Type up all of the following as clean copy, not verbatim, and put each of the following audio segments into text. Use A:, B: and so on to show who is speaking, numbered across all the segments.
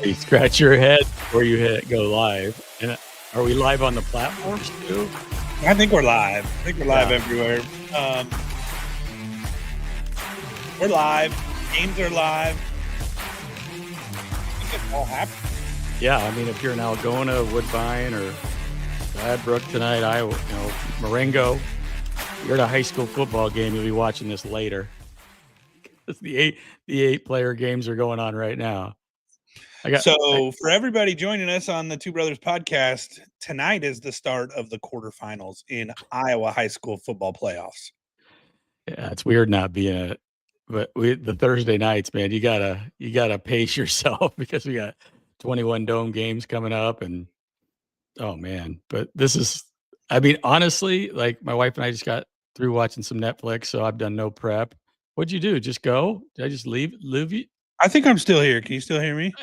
A: Hey, scratch your head before you go live. And are we live on the platforms too?
B: I think we're live. I think we're live
A: Yeah.
B: everywhere. We're live. Games are live. I think it's all happening.
A: Yeah, I mean, if you're in Algona, Woodbine, or Gladbrook tonight, Marengo, you're at a high school football game. You'll be watching this later. The eight player games are going on right now.
B: For everybody joining us on the Two Brothers podcast, tonight is the start of the quarterfinals in Iowa high school football playoffs.
A: Yeah, it's weird not being the Thursday nights, man. You gotta pace yourself because we got 21 dome games coming up, and oh man. But I mean, honestly, like my wife and I just got through watching some Netflix, so I've done no prep. What'd you do? Just go? Did I just leave you?
B: I think I'm still here. Can you still hear me?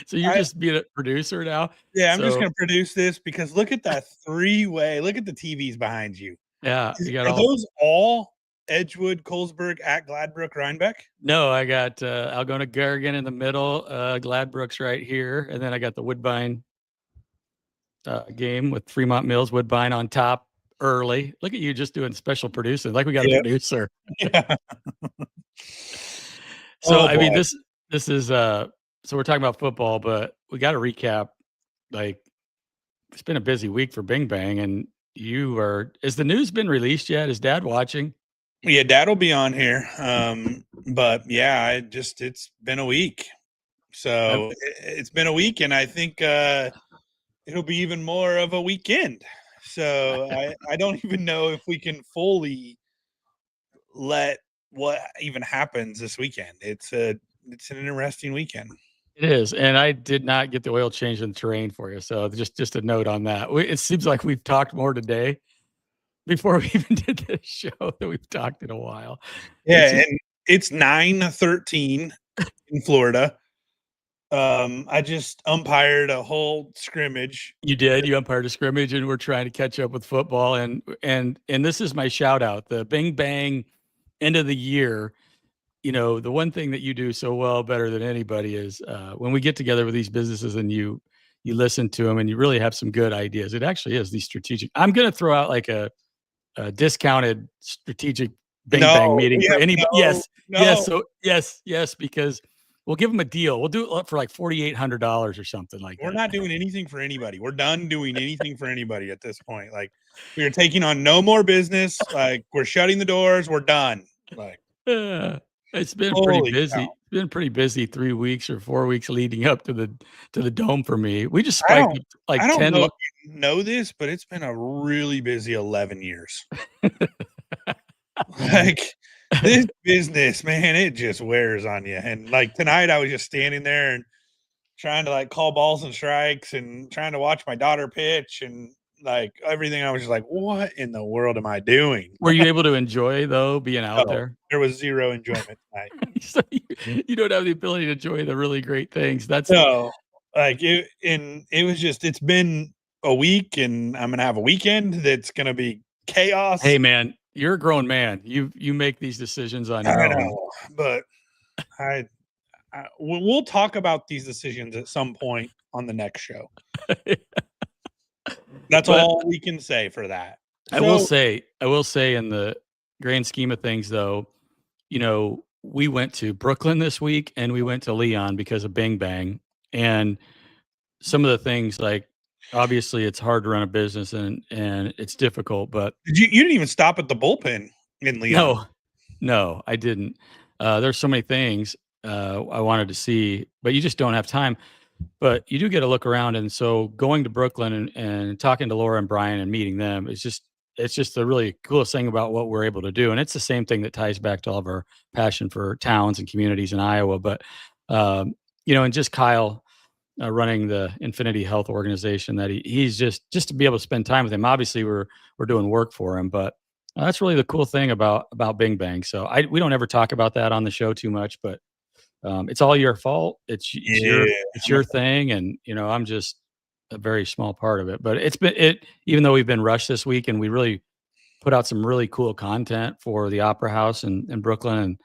A: So you're just being a producer now?
B: Yeah, I'm just gonna produce this because look at that three-way. Look at the TVs behind you.
A: Yeah, you got
B: Are those all Edgewood, Colesburg at Gladbrook, Rhinebeck?
A: No, I got Algona Garrigan in the middle, Gladbrook's right here, and then I got the Woodbine game with Fremont Mills, Woodbine on top early. Look at you just doing special producing, like we got a producer.
B: Yeah.
A: So I mean, this is so we're talking about football, but we got to recap. Like, it's been a busy week for Bing Bang, and has the news been released yet? Is Dad watching?
B: Yeah, Dad will be on here. But yeah, it's been a week. So it's been a week, and I think it'll be even more of a weekend. So I don't even know if we can fully let what even happens this weekend. It's an interesting weekend.
A: It is, and I did not get the oil change in the terrain for you. So just a note on that. It seems like we've talked more today before we even did this show than we've talked in a while.
B: Yeah, and it's 9:13 in Florida. I just umpired a whole scrimmage.
A: You did. You umpired a scrimmage, and we're trying to catch up with football. And this is my shout out: the Bing Bang end of the year. You know, the one thing that you do so well, better than anybody, is when we get together with these businesses and you listen to them and you really have some good ideas. It actually is these strategic. I'm going to throw out like a discounted strategic Bing Bang meeting for anybody. Yes, because we'll give them a deal. We'll do it for like $4,800 or something like that.
B: We're not doing anything for anybody. We're done doing anything for anybody at this point. Like, we are taking on no more business. Like, we're shutting the doors. We're done. Like,
A: it's been pretty busy. Cow. It's been pretty busy 3 weeks or 4 weeks leading up to the dome for me. We just spiked like 10.
B: I don't know if you know this, but it's been a really busy 11 years. Like, this business, man, it just wears on you. And like tonight, I was just standing there and trying to like call balls and strikes and trying to watch my daughter pitch and like everything. I was just like, what in the world am I doing?
A: Were you able to enjoy though being out there?
B: There was zero enjoyment tonight.
A: So you don't have the ability to enjoy the really great things. That's
B: like it. And it was just, it's been a week, and I'm gonna have a weekend that's gonna be chaos.
A: Hey man, you're a grown man. You make these decisions on your own.
B: Know, but we'll talk about these decisions at some point on the next show. That's all we can say for that.
A: I will say in the grand scheme of things though, you know, we went to Brooklyn this week and we went to Leon because of Bing Bang, and some of the things, like, obviously it's hard to run a business and it's difficult, but
B: you didn't even stop at the bullpen in Leon.
A: No, I didn't. There's so many things I wanted to see, but you just don't have time. But you do get to look around, and so going to Brooklyn and talking to Laura and Brian and meeting them it's just the really coolest thing about what we're able to do. And it's the same thing that ties back to all of our passion for towns and communities in Iowa. But you know, and just Kyle running the Infinity Health organization, that he's just to be able to spend time with him. Obviously, we're doing work for him, but that's really the cool thing about Bing Bang. So we don't ever talk about that on the show too much, but it's all your fault. It's your thing, and you know, I'm just a very small part of it. But even though we've been rushed this week, and we really put out some really cool content for the Opera House in Brooklyn, and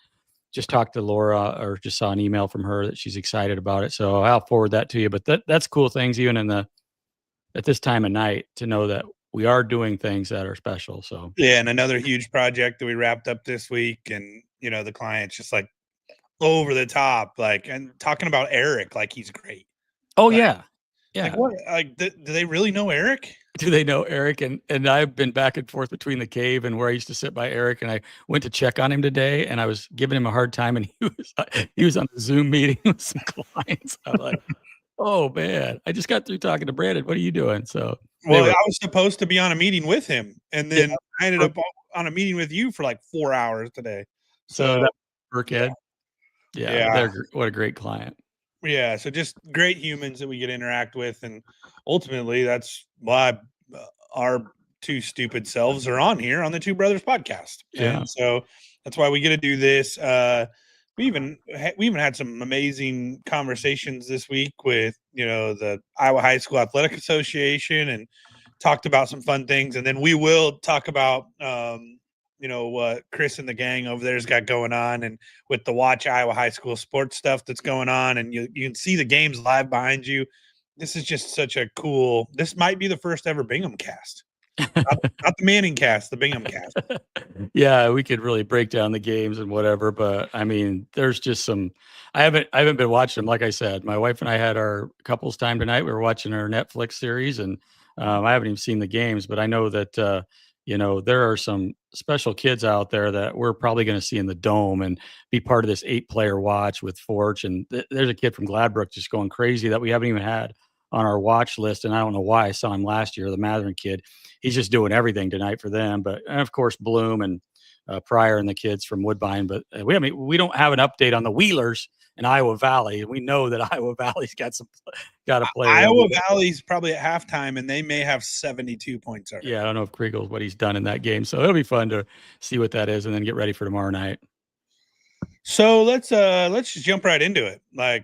A: just talked to Laura, or just saw an email from her that she's excited about it. So I'll forward that to you. But that's cool things, even at this time of night, to know that we are doing things that are special. So
B: yeah, and another huge project that we wrapped up this week, and the client's just like over the top, like, and talking about Eric like he's great.
A: Oh,
B: like,
A: yeah.
B: Like what? Like, do they really know Eric?
A: Do they know Eric? And I've been back and forth between the cave and where I used to sit by Eric, and I went to check on him today, and I was giving him a hard time, and he was on a Zoom meeting with some clients. I'm like, oh man, I just got through talking to Brandon. What are you doing? So
B: Well, I was supposed to be on a meeting with him, and then I ended up on a meeting with you for like 4 hours today.
A: So that Burkhead.
B: Yeah.
A: What a great client.
B: Yeah, so just great humans that we get to interact with, and ultimately that's why our two stupid selves are on here on the Two Brothers podcast.
A: Yeah.
B: And so that's why we get to do this. We even had some amazing conversations this week with the Iowa High School Athletic Association, and talked about some fun things. And then we will talk about what Chris and the gang over there's got going on, and with the Watch Iowa High School sports stuff that's going on, and you can see the games live behind you. This is just such a cool. This might be the first ever BinghamCast, not the Manning cast, the BinghamCast.
A: Yeah, we could really break down the games and whatever, but I mean, there's just some. I haven't been watching them. Like I said, my wife and I had our couples time tonight. We were watching our Netflix series, and I haven't even seen the games, but I know that there are some special kids out there that we're probably going to see in the Dome and be part of this 8-player watch with Forge. And there's a kid from Gladbrook just going crazy that we haven't even had on our watch list, and I don't know why. I saw him last year, the Matherin kid. He's just doing everything tonight for them. But and of course, Bloom and Pryor and the kids from Woodbine. But we don't have an update on the Wheelers in Iowa Valley. We know that Iowa Valley's got a player.
B: Iowa Valley's probably at halftime, and they may have 72 points already.
A: Yeah, I don't know if Kriegel's what he's done in that game, so it'll be fun to see what that is, and then get ready for tomorrow night.
B: So let's just jump right into it. I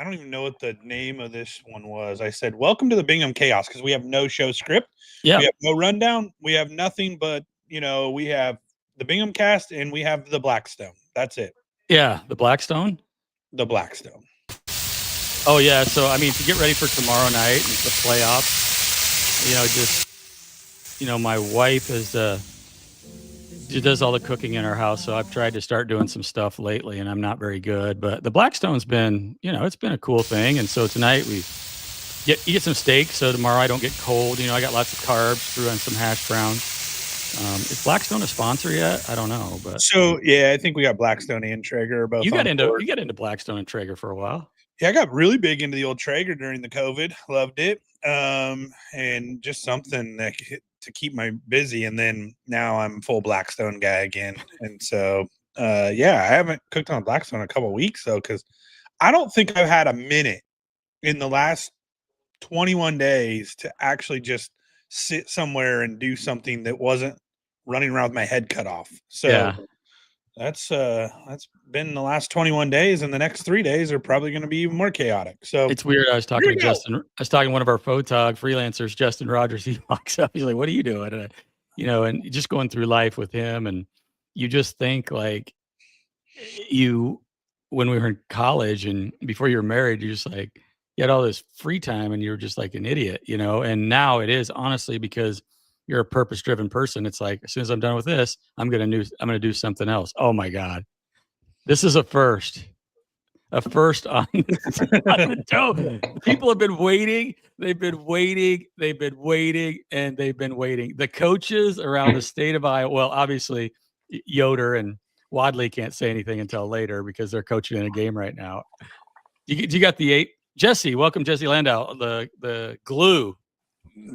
B: don't even know what the name of this one was. I said, welcome to the Bingham Chaos, because we have no show script.
A: Yeah.
B: We have no rundown. We have nothing but, we have the BinghamCast and we have the Blackstone. That's it.
A: Yeah, the Blackstone?
B: The Blackstone.
A: Oh, yeah. So, I mean, to get ready for tomorrow night and the playoffs, my wife is she does all the cooking in our house, so I've tried to start doing some stuff lately, and I'm not very good. But the Blackstone's been, it's been a cool thing. And so tonight you get some steak, so tomorrow I don't get cold. I got lots of carbs, threw on some hash browns. Is Blackstone a sponsor yet? I don't know, but
B: so yeah, I think we got Blackstone and Traeger both.
A: You got into Blackstone and Traeger for a while.
B: Yeah, I got really big into the old Traeger during the COVID. Loved it, and just something that to keep my busy. And then now I'm full Blackstone guy again. And so, I haven't cooked on Blackstone in a couple of weeks though, because I don't think I've had a minute in the last 21 days to actually just sit somewhere and do something that wasn't running around with my head cut off. So
A: yeah.
B: That's been the last 21 days, and the next 3 days are probably going to be even more chaotic. So
A: it's weird. I was talking to Justin. I was talking to one of our photog freelancers, Justin Rogers. He walks up. He's like, "What are you doing?" And just going through life with him, and you just think like when we were in college and before you were married, you're just like you had all this free time, and you're just like an idiot, And now it is honestly because you're a purpose-driven person. It's like, as soon as I'm done with this, I'm going to do something else. Oh my God. This is a first on the dough. People have been waiting. They've been waiting. And they've been waiting. The coaches around the state of Iowa, well, obviously Yoder and Wadley can't say anything until later because they're coaching in a game right now. You got the 8. Jesse, welcome Jesse Landau, the glue.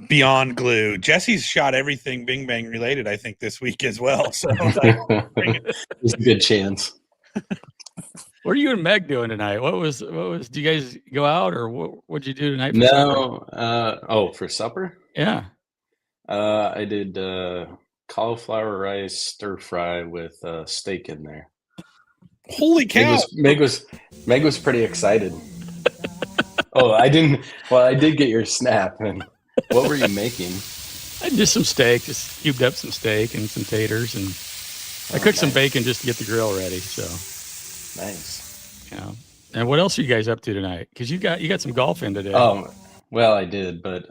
B: Beyond glue. Jesse's shot everything Bing Bang related, I think, this week as well. So
C: there's a good chance.
A: What are you and Meg doing tonight? What was? Do you guys go out, or what'd you do tonight?
C: For supper? For supper?
A: Yeah.
C: I did cauliflower rice stir fry with steak in there.
B: Holy cow!
C: Meg was pretty excited. I did get your snap. And what were you making?
A: I just some steak, just cubed up some steak and some taters, and I cooked some bacon just to get the grill ready. So
C: Nice.
A: yeah. And what else are you guys up to tonight? Because you got some golf in today.
C: Well, I did, but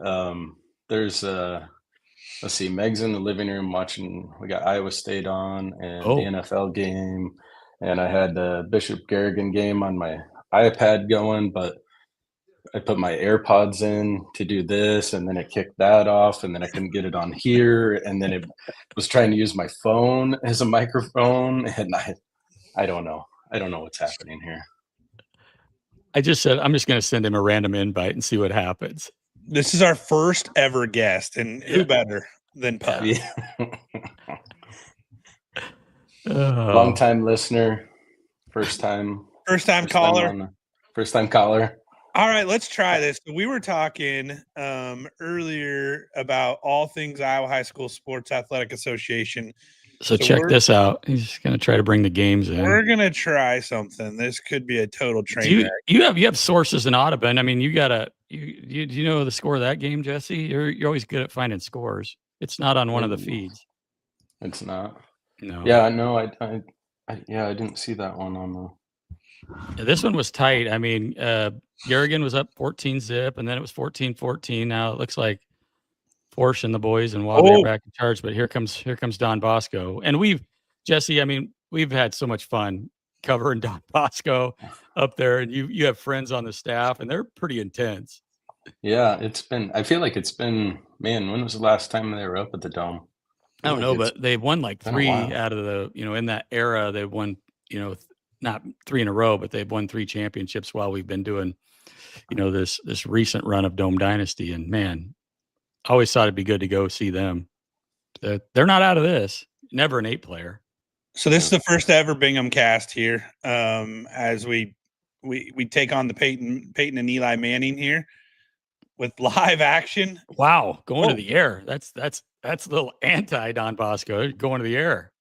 C: there's let's see, Meg's in the living room watching. We got Iowa State on and the NFL game, and I had the Bishop Garrigan game on my iPad going, but I put my AirPods in to do this, and then it kicked that off, and then I couldn't get it on here, and then it was trying to use my phone as a microphone, and I don't know. I don't know what's happening here.
A: I just said I'm just going to send him a random invite and see what happens.
B: This is our first ever guest, and who better than Pup?
C: Yeah. Long time listener, first time caller. First time caller.
B: All right, let's try this. We were talking earlier about all things Iowa High School Sports Athletic Association.
A: So check this out. He's going to try to bring the games in.
B: We're going to try something. This could be a total train wreck.
A: You have sources in Audubon. I mean, you know the score of that game, Jesse? You're always good at finding scores. It's not on one of the feeds.
C: It's not.
A: No.
C: Yeah, no, I didn't see that one on the.
A: Yeah, this one was tight. I mean, Garrigan was up 14-zip, and then it was 14-14. Now it looks like Porsche and the boys and Wobbly are back in charge. But here comes Don Bosco, and Jesse. I mean, we've had so much fun covering Don Bosco up there, and you have friends on the staff, and they're pretty intense.
C: Yeah, I feel like it's been, man, when was the last time they were up at the Dome?
A: I don't know, but they've won like 3 out of the, in that era, they've won, not 3 in a row, but they've won 3 championships while we've been doing, this recent run of Dome Dynasty. And man, I always thought it'd be good to go see them. They're not out of this. Never an 8-player.
B: So this is the first ever BinghamCast here. As we take on the Peyton and Eli Manning here with live action.
A: Wow, going to the air. That's a little anti Don Bosco going to the air.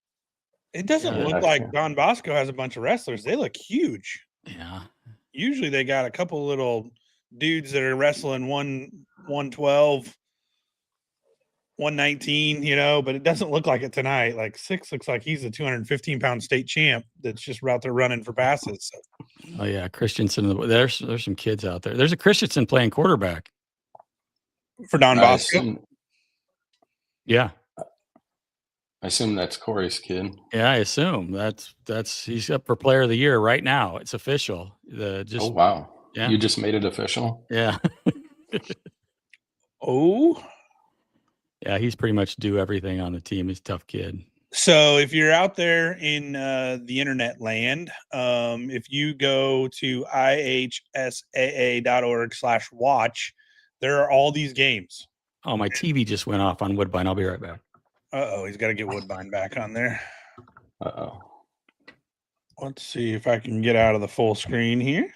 B: It doesn't look like Don Bosco has a bunch of wrestlers. They look huge.
A: Yeah.
B: Usually they got a couple little dudes that are wrestling 112, 119, but it doesn't look like it tonight. Like 6 looks like he's a 215-pound state champ that's just out there running for passes. So.
A: Oh yeah, Christensen. There's some kids out there. There's a Christensen playing quarterback
B: for Don Bosco.
A: Yeah.
C: I assume that's Corey's kid.
A: Yeah, I assume that's he's up for player of the year right now. It's official.
C: Oh wow.
A: Yeah.
C: You just made it official?
A: Yeah.
B: Oh.
A: Yeah, he's pretty much do everything on the team. He's a tough kid.
B: So if you're out there in the internet land, if you go to ihsaa.org/watch, there are all these games.
A: Oh, my TV just went off on Woodbine. I'll be right back.
B: Uh-oh, he's got to get Woodbine back on there.
C: Uh-oh.
B: Let's see if I can get out of the full screen here.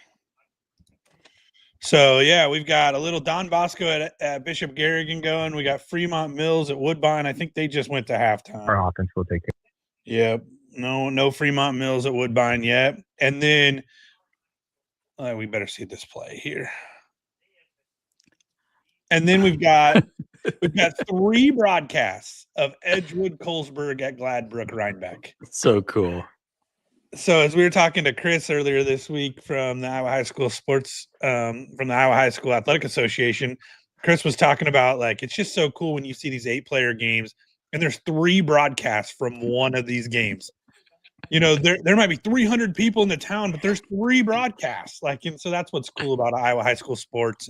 B: So, yeah, we've got a little Don Bosco at Bishop Garrigan going. We got Fremont Mills at Woodbine. I think they just went to halftime.
D: Our offense will take it.
B: Yep. No Fremont Mills at Woodbine yet. And then we better see this play here. And then we've got 3 broadcasts of Edgewood, Colesburg at Gladbrook, Rhinebeck.
A: So cool.
B: So as we were talking to Chris earlier this week from the Iowa High School Sports, from the Iowa High School Athletic Association, Chris was talking about it's just so cool when you see these 8-player games and there's 3 broadcasts from one of these games. There might be 300 people in the town, but there's 3 broadcasts. And so that's what's cool about Iowa High School sports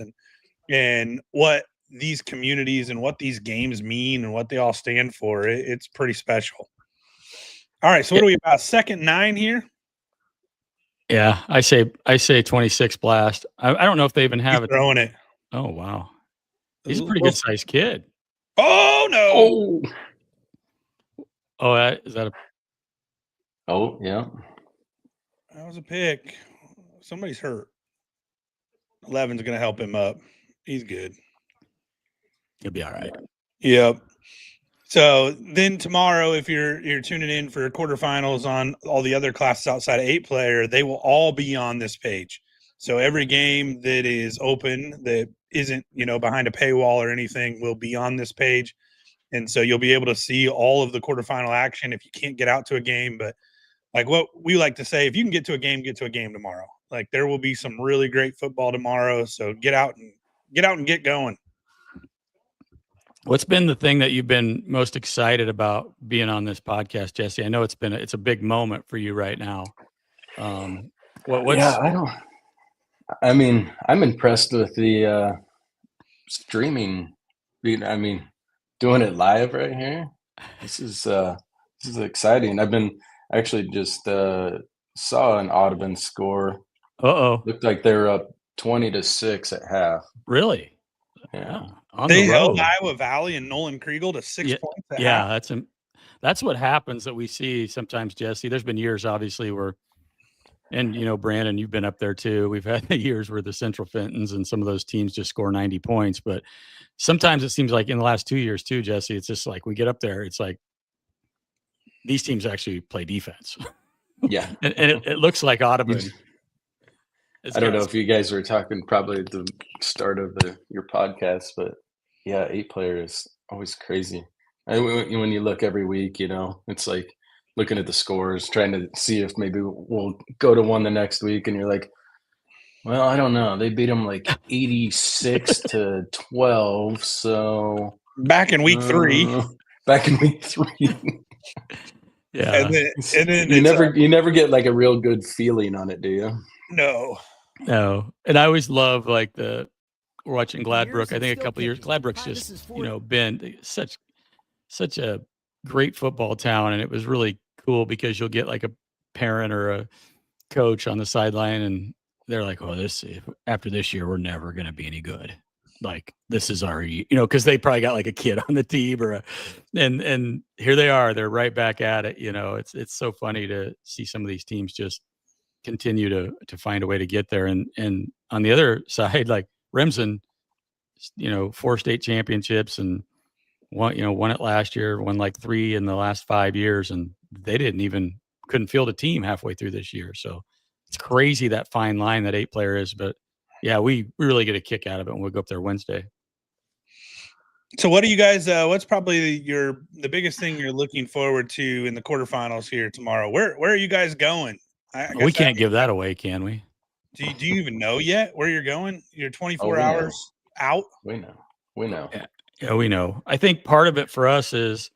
B: and what these communities and what these games mean and what they all stand for. It's pretty special. All right, so what are we about? 2nd 9 here?
A: Yeah, I say 26 blast. I don't know if they even have it.
B: Throwing it.
A: Oh wow, he's a pretty good sized kid.
B: Oh no!
A: Oh, is that a?
C: Oh yeah,
B: that was a pick. Somebody's hurt. 11's going to help him up. He's good.
A: He'll be all right.
B: Yep. So then tomorrow, if you're tuning in for quarterfinals on all the other classes outside of 8-player, they will all be on this page. So every game that is open that isn't, behind a paywall or anything will be on this page. And so you'll be able to see all of the quarterfinal action if you can't get out to a game. But like what we like to say, if you can get to a game tomorrow. Like there will be some really great football tomorrow. So get out and get going.
A: What's been the thing that you've been most excited about being on this podcast, Jesse? I know it's a big moment for you right now.
C: I mean, I'm impressed with the streaming. I mean, doing it live right here. This is exciting. I've been actually just saw an Audubon score. Looked like they were up 20-6 at half.
A: Really?
C: Yeah.
B: They held Iowa Valley and Nolan Kriegel to 6 points at half.
A: That's what happens that we see sometimes, Jesse. There's been years, obviously, where, and Brandon, you've been up there too. We've had the years where the Central Fentons and some of those teams just score 90 points. But sometimes it seems like in the last 2 years too, Jesse, it's just like we get up there, it's like these teams actually play defense.
C: Yeah.
A: and it looks like Audubon.
C: I don't know if you guys were talking probably at the start of your podcast, but yeah, 8-player is always crazy. When you look every week, it's like looking at the scores, trying to see if maybe we'll go to one the next week, and you're like, well, I don't know. They beat them like 86-12. So
B: back in week 3.
A: Yeah.
B: And then
C: you never get like a real good feeling on it, do you?
B: No.
A: And I always love like we're watching Gladbrook. I think a couple of years, Gladbrook's just, been such a great football town. And it was really cool because you'll get like a parent or a coach on the sideline and they're like, oh, after this year, we're never going to be any good. Like this is our, cause they probably got like a kid on the team and here they are, they're right back at it. It's so funny to see some of these teams just continue to find a way to get there. And on the other side, like Remsen, 4 state championships and won it last year, won like 3 in the last 5 years. And they couldn't field a team halfway through this year. So it's crazy that fine line that 8-player is, but yeah, we really get a kick out of it when we go up there Wednesday.
B: So what do you guys, what's probably the biggest thing you're looking forward to in the quarterfinals here tomorrow? Where are you guys going?
A: We can't give that away, can we?
B: Do you even know yet where you're going? You're 24 hours out?
C: We know.
A: Yeah, we know. I think part of it for us is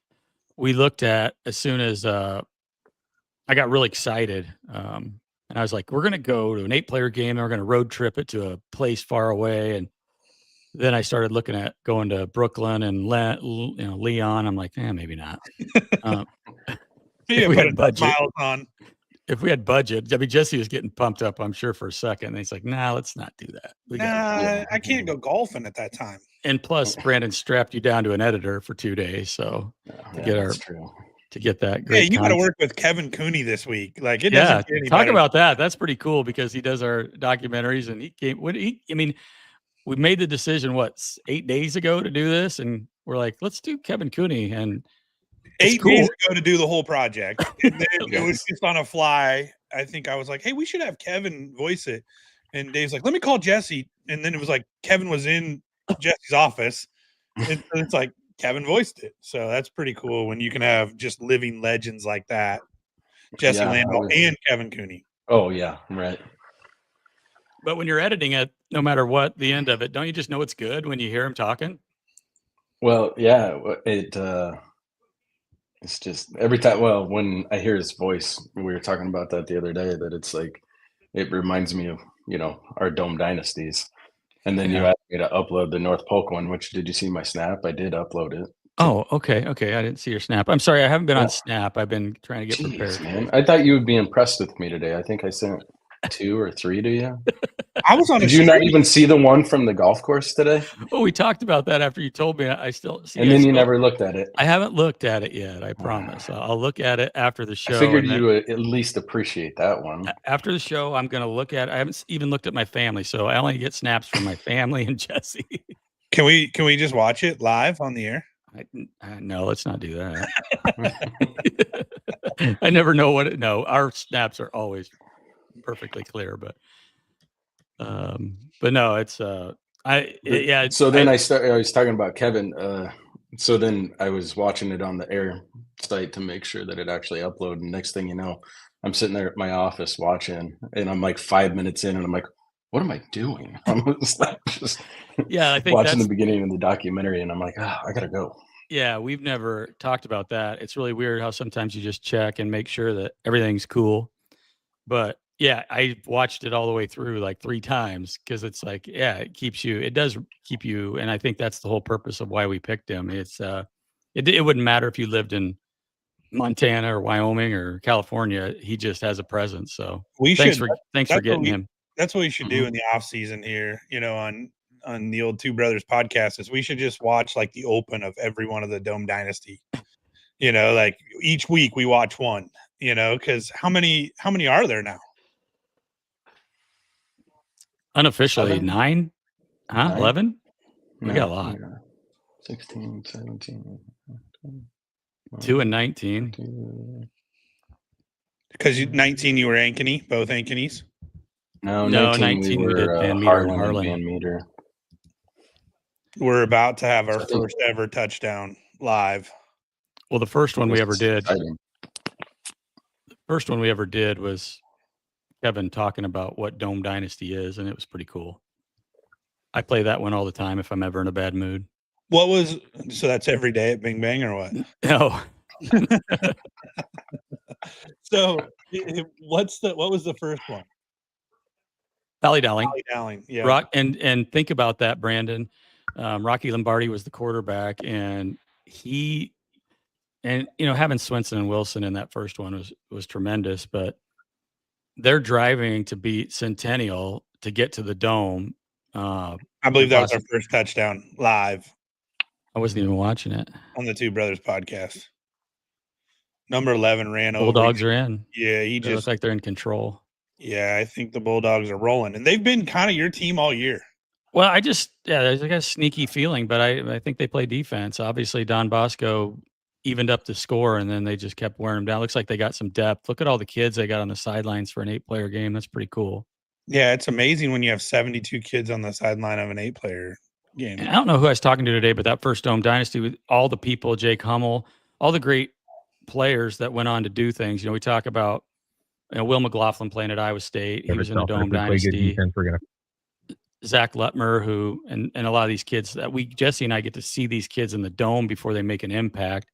A: we looked at as soon as I got really excited. And I was like, we're going to go to an 8-player game. And we're going to road trip it to a place far away. And then I started looking at going to Brooklyn and Leon. I'm like, maybe not.
B: If we had budget.
A: If we had budget, I mean, Jesse was getting pumped up, I'm sure, for a second. And he's like, nah, let's not do that.
B: I can't go golfing at that time.
A: And plus, Brandon strapped you down to an editor for 2 days. So to get that great.
B: Yeah, you got to work with Kevin Cooney this week. Like it
A: doesn't
B: get any
A: talk
B: better.
A: About that. That's pretty cool because he does our documentaries and we made the decision 8 days ago to do this, and we're like, let's do Kevin Cooney. And
B: 8 days ago to do the whole project. And then it was just on a fly. I think I was like, hey, we should have Kevin voice it. And Dave's like, let me call Jesse. And then it was like Kevin was in Jesse's office. And it's like Kevin voiced it. So that's pretty cool when you can have just living legends like that. Jesse Landau and Kevin Cooney.
C: Oh, yeah. Right.
A: But when you're editing it, no matter what the end of it, don't you just know it's good when you hear him talking?
C: Well, yeah, it's just every time. Well, when I hear his voice, we were talking about that the other day, that it's like, it reminds me of, our Dome Dynasties. And then you asked me to upload the North Polk one, which, did you see my snap? I did upload it.
A: Oh, okay. I didn't see your snap. I'm sorry. I haven't been on Snap. I've been trying to get prepared.
C: Man. I thought you would be impressed with me today. I think I sent 2 or 3 to you.
B: I was on.
C: Did you not even see the one from the golf course today?
A: Oh, we talked about that after you told me. I still see.
C: And then you never looked at it.
A: I haven't looked at it yet. I promise. I'll look at it after the show.
C: I figured you would at least appreciate that one.
A: After the show, I'm going to look at it. I haven't even looked at my family, so I only get snaps from my family and Jesse.
B: Can we just watch it live on the air?
A: No, let's not do that. I never know no, our snaps are always perfectly clear, but no, it's
C: So then I was talking about Kevin. So then I was watching it on the air site to make sure that it actually uploaded. And next thing you know, I'm sitting there at my office watching, and I'm like 5 minutes in, and I'm like, "What am I doing?" I'm just
A: Yeah, I think
C: watching the
A: that's
C: beginning of the documentary, and I'm like, I gotta go."
A: yeah, we've never talked about that. It's really weird how sometimes you just check and make sure that everything's cool. But yeah, I watched it all the way through like 3 times because it's like, yeah, it does keep you, and I think that's the whole purpose of why we picked him. It wouldn't matter if you lived in Montana or Wyoming or California, he just has a presence. So
B: We
A: thanks
B: should.
A: for thanks for
B: That's what
A: getting
B: we.
A: him.
B: That's what we should do
A: Mhm.
B: in the off season here. On the old Two Brothers podcast is we should just watch like the open of every one of the Dome Dynasty. Like each week we watch one. Because how many are there now?
A: Unofficially
C: 7,
A: 9? Huh?
C: 9?
A: 11? We got a
C: No,
A: lot.
C: 16, 17,
A: 2 and 19.
C: 22.
B: Because 19 you were Ankeny, both Ankenys.
C: No,
A: No,
C: 19 we
A: 19 we did
C: were
A: Van Meter and
C: Harlan and
A: Harlan.
C: Van Meter.
B: We're about to have our
C: So I think
B: first ever touchdown live.
A: Well, the first one we ever did
C: Exciting.
A: was Kevin talking about what Dome Dynasty is, and it was pretty cool. I play that one all the time if I'm ever in a bad mood.
B: So that's every day at Bing Bang or what?
A: No.
B: So what was the first one?
A: Valley Dowling.
B: Valley Dowling, yeah.
A: Rock and think about that, Brandon. Rocky Lombardi was the quarterback, and having Swenson and Wilson in that first one was tremendous. But they're driving to beat Centennial to get to the Dome.
B: I believe that was our first touchdown live.
A: I wasn't even watching it
B: on the Two Brothers podcast. Number 11 ran over.
A: Bulldogs are in.
B: Yeah,
A: They look like they're in control.
B: Yeah, I think the Bulldogs are rolling, and they've been kind of your team all year.
A: Well, there's like a sneaky feeling, but I think they play defense. Obviously, Don Bosco evened up the score, and then they just kept wearing them down. Looks like they got some depth. Look at all the kids they got on the sidelines for an 8-player game. That's pretty cool.
B: Yeah, it's amazing when you have 72 kids on the sideline of an 8-player game.
A: And I don't know who I was talking to today, but that first Dome Dynasty with all the people, Jake Hummel, all the great players that went on to do things. We talk about Will McLaughlin playing at Iowa State. He was in the Dome Dynasty. Zach Lutmer, who and a lot of these kids that Jesse and I get to see these kids in the Dome before they make an impact.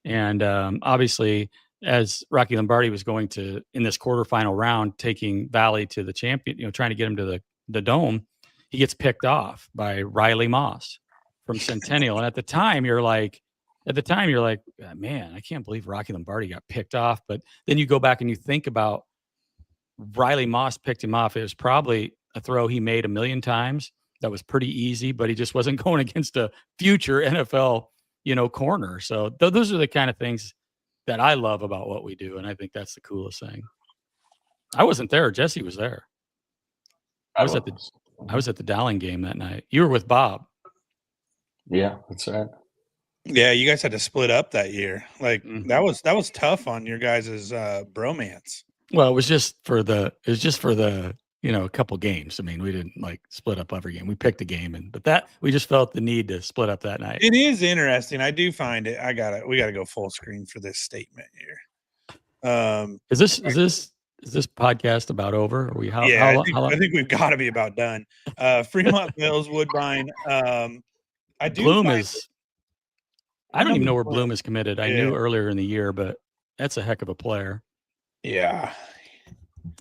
A: And obviously, as Rocky Lombardi was going to in this quarterfinal round, taking Valley to the champion, trying to get him to the Dome, he gets picked off by Riley Moss from Centennial. And at the time, you're like, man, I can't believe Rocky Lombardi got picked off. But then you go back and you think about Riley Moss picked him off. It was probably a throw he made 1,000,000 times. That was pretty easy, but he just wasn't going against a future NFL, corner. So those are the kind of things that I love about what we do. And I think that's the coolest thing. I wasn't there. Jesse was there. I was at the Dowling game that night. You were with Bob.
C: Yeah, that's right.
B: Yeah, you guys had to split up that year. Like that was tough on your guys' bromance.
A: Well, it was just for the a couple games. I mean, we didn't like split up every game. We picked a game, but we just felt the need to split up that night.
B: It is interesting. I do find it. We gotta go full screen for this statement here.
A: Is this podcast about over? Are we?
B: I think we've got to be about done. Fremont Mills, Woodbine.
A: Bloom is. I don't even know where Bloom is committed. I knew earlier in the year, but that's a heck of a player.
B: Yeah,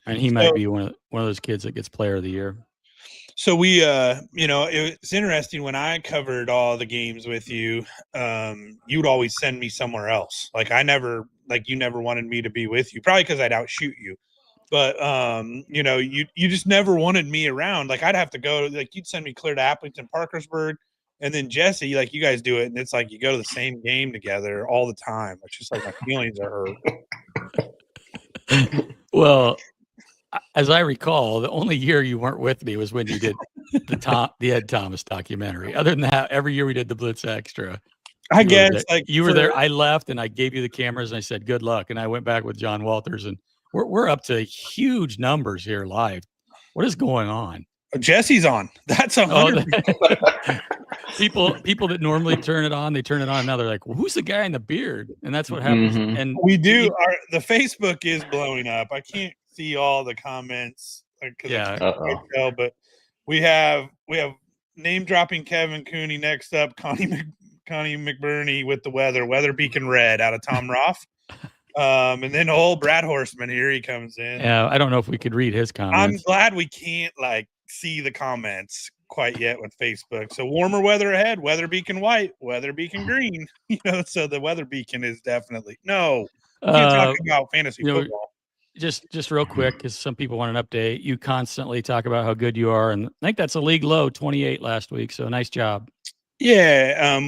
A: and he might be one of those kids that gets Player of the Year.
B: So we, it's interesting when I covered all the games with you. You would always send me somewhere else. Like you never wanted me to be with you, probably because I'd outshoot you. But you just never wanted me around. Like I'd have to go. Like you'd send me clear to Appleton, Parkersburg. And then Jesse, like you guys do it, and it's like you go to the same game together all the time. It's just like my feelings are hurt.
A: Well, as I recall, the only year you weren't with me was when you did the Ed Thomas documentary. Other than that, every year we did the Blitz Extra.
B: I guess like
A: you were there. I left and I gave you the cameras and I said good luck. And I went back with John Walters, and we're up to huge numbers here live. What is going on?
B: Jesse's on. That's 100.
A: people that normally turn it on, they turn it on. Now they're like, well, "Who's the guy in the beard?" And that's what happens.
C: Mhm.
A: And
B: We do. The Facebook is blowing up. I can't see all the comments because I can't quite tell, but we have name dropping Kevin Cooney next up. Connie McBurney with the weather beacon red out of Tom Roth. And then old Brad Horseman, here he comes in.
A: Yeah, I don't know if we could read his comments.
B: I'm glad we can't see the comments quite yet with Facebook. So warmer weather ahead, weather beacon white, weather beacon green. So the weather beacon is definitely no. Can't talk about fantasy football.
A: Just real quick, because some people want an update. You constantly talk about how good you are, and I think that's a league low, 28 last week. So nice job.
B: Yeah,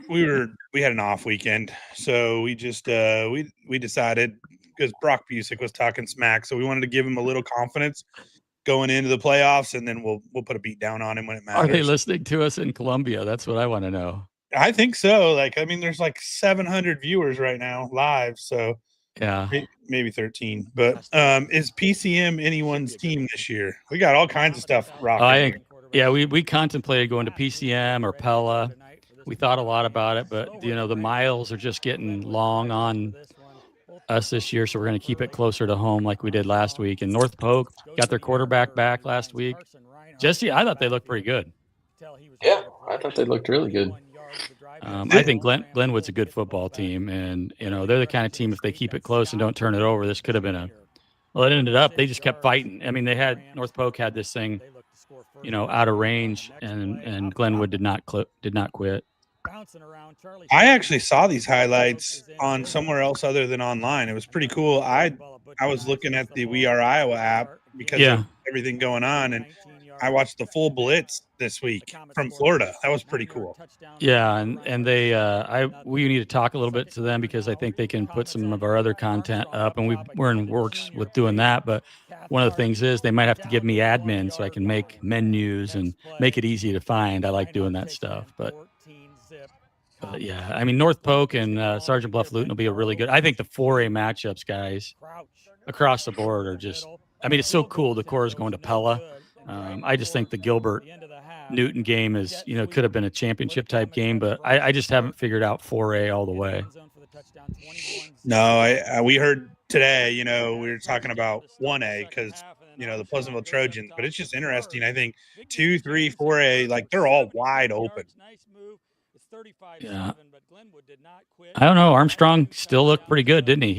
B: we had an off weekend, so we just we decided, because Brock Busick was talking smack, so we wanted to give him a little confidence going into the playoffs, and then we'll put a beat down on him when it matters.
A: Are they listening to us in Columbia? That's what I want to know.
B: I think so. There's 700 viewers right now live, so
A: yeah,
B: maybe 13. But is PCM anyone's team this year? We got all kinds of stuff rocking.
A: We contemplated going to PCM or Pella. We thought a lot about it, but the miles are just getting long on us this year, so we're going to keep it closer to home like we did last week. And North Polk got their quarterback back last week. Jesse, I thought they looked pretty good.
C: Yeah, I thought they looked really good.
A: I think Glenwood's a good football team, and they're the kind of team, if they keep it close and don't turn it over, this could have been it ended up they just kept fighting. I mean, North Polk had this thing, out of range, and Glenwood did not quit.
B: I actually saw these highlights on somewhere else other than online. It was pretty cool. I was looking at the We Are Iowa app because of everything going on, and I watched the full blitz this week from Florida. That was pretty cool.
A: Yeah, and we need to talk a little bit to them, because I think they can put some of our other content up, and we're in works with doing that. But one of the things is they might have to give me admin so I can make menus and make it easy to find. I like doing that stuff, but yeah, I mean, North Polk and Sergeant Bluff Luton will be a really good. I think the 4A matchups, guys, across the board are just. I mean, it's so cool. The core is going to Pella. I just think the Gilbert Newton game is, could have been a championship type game, but I just haven't figured out 4A all the way.
B: No, we heard today, we were talking about 1A because, the Pleasantville Trojans, but it's just interesting. I think 2, 3, 4A, they're all wide open.
A: Yeah. I don't know. Armstrong still looked pretty good, didn't he?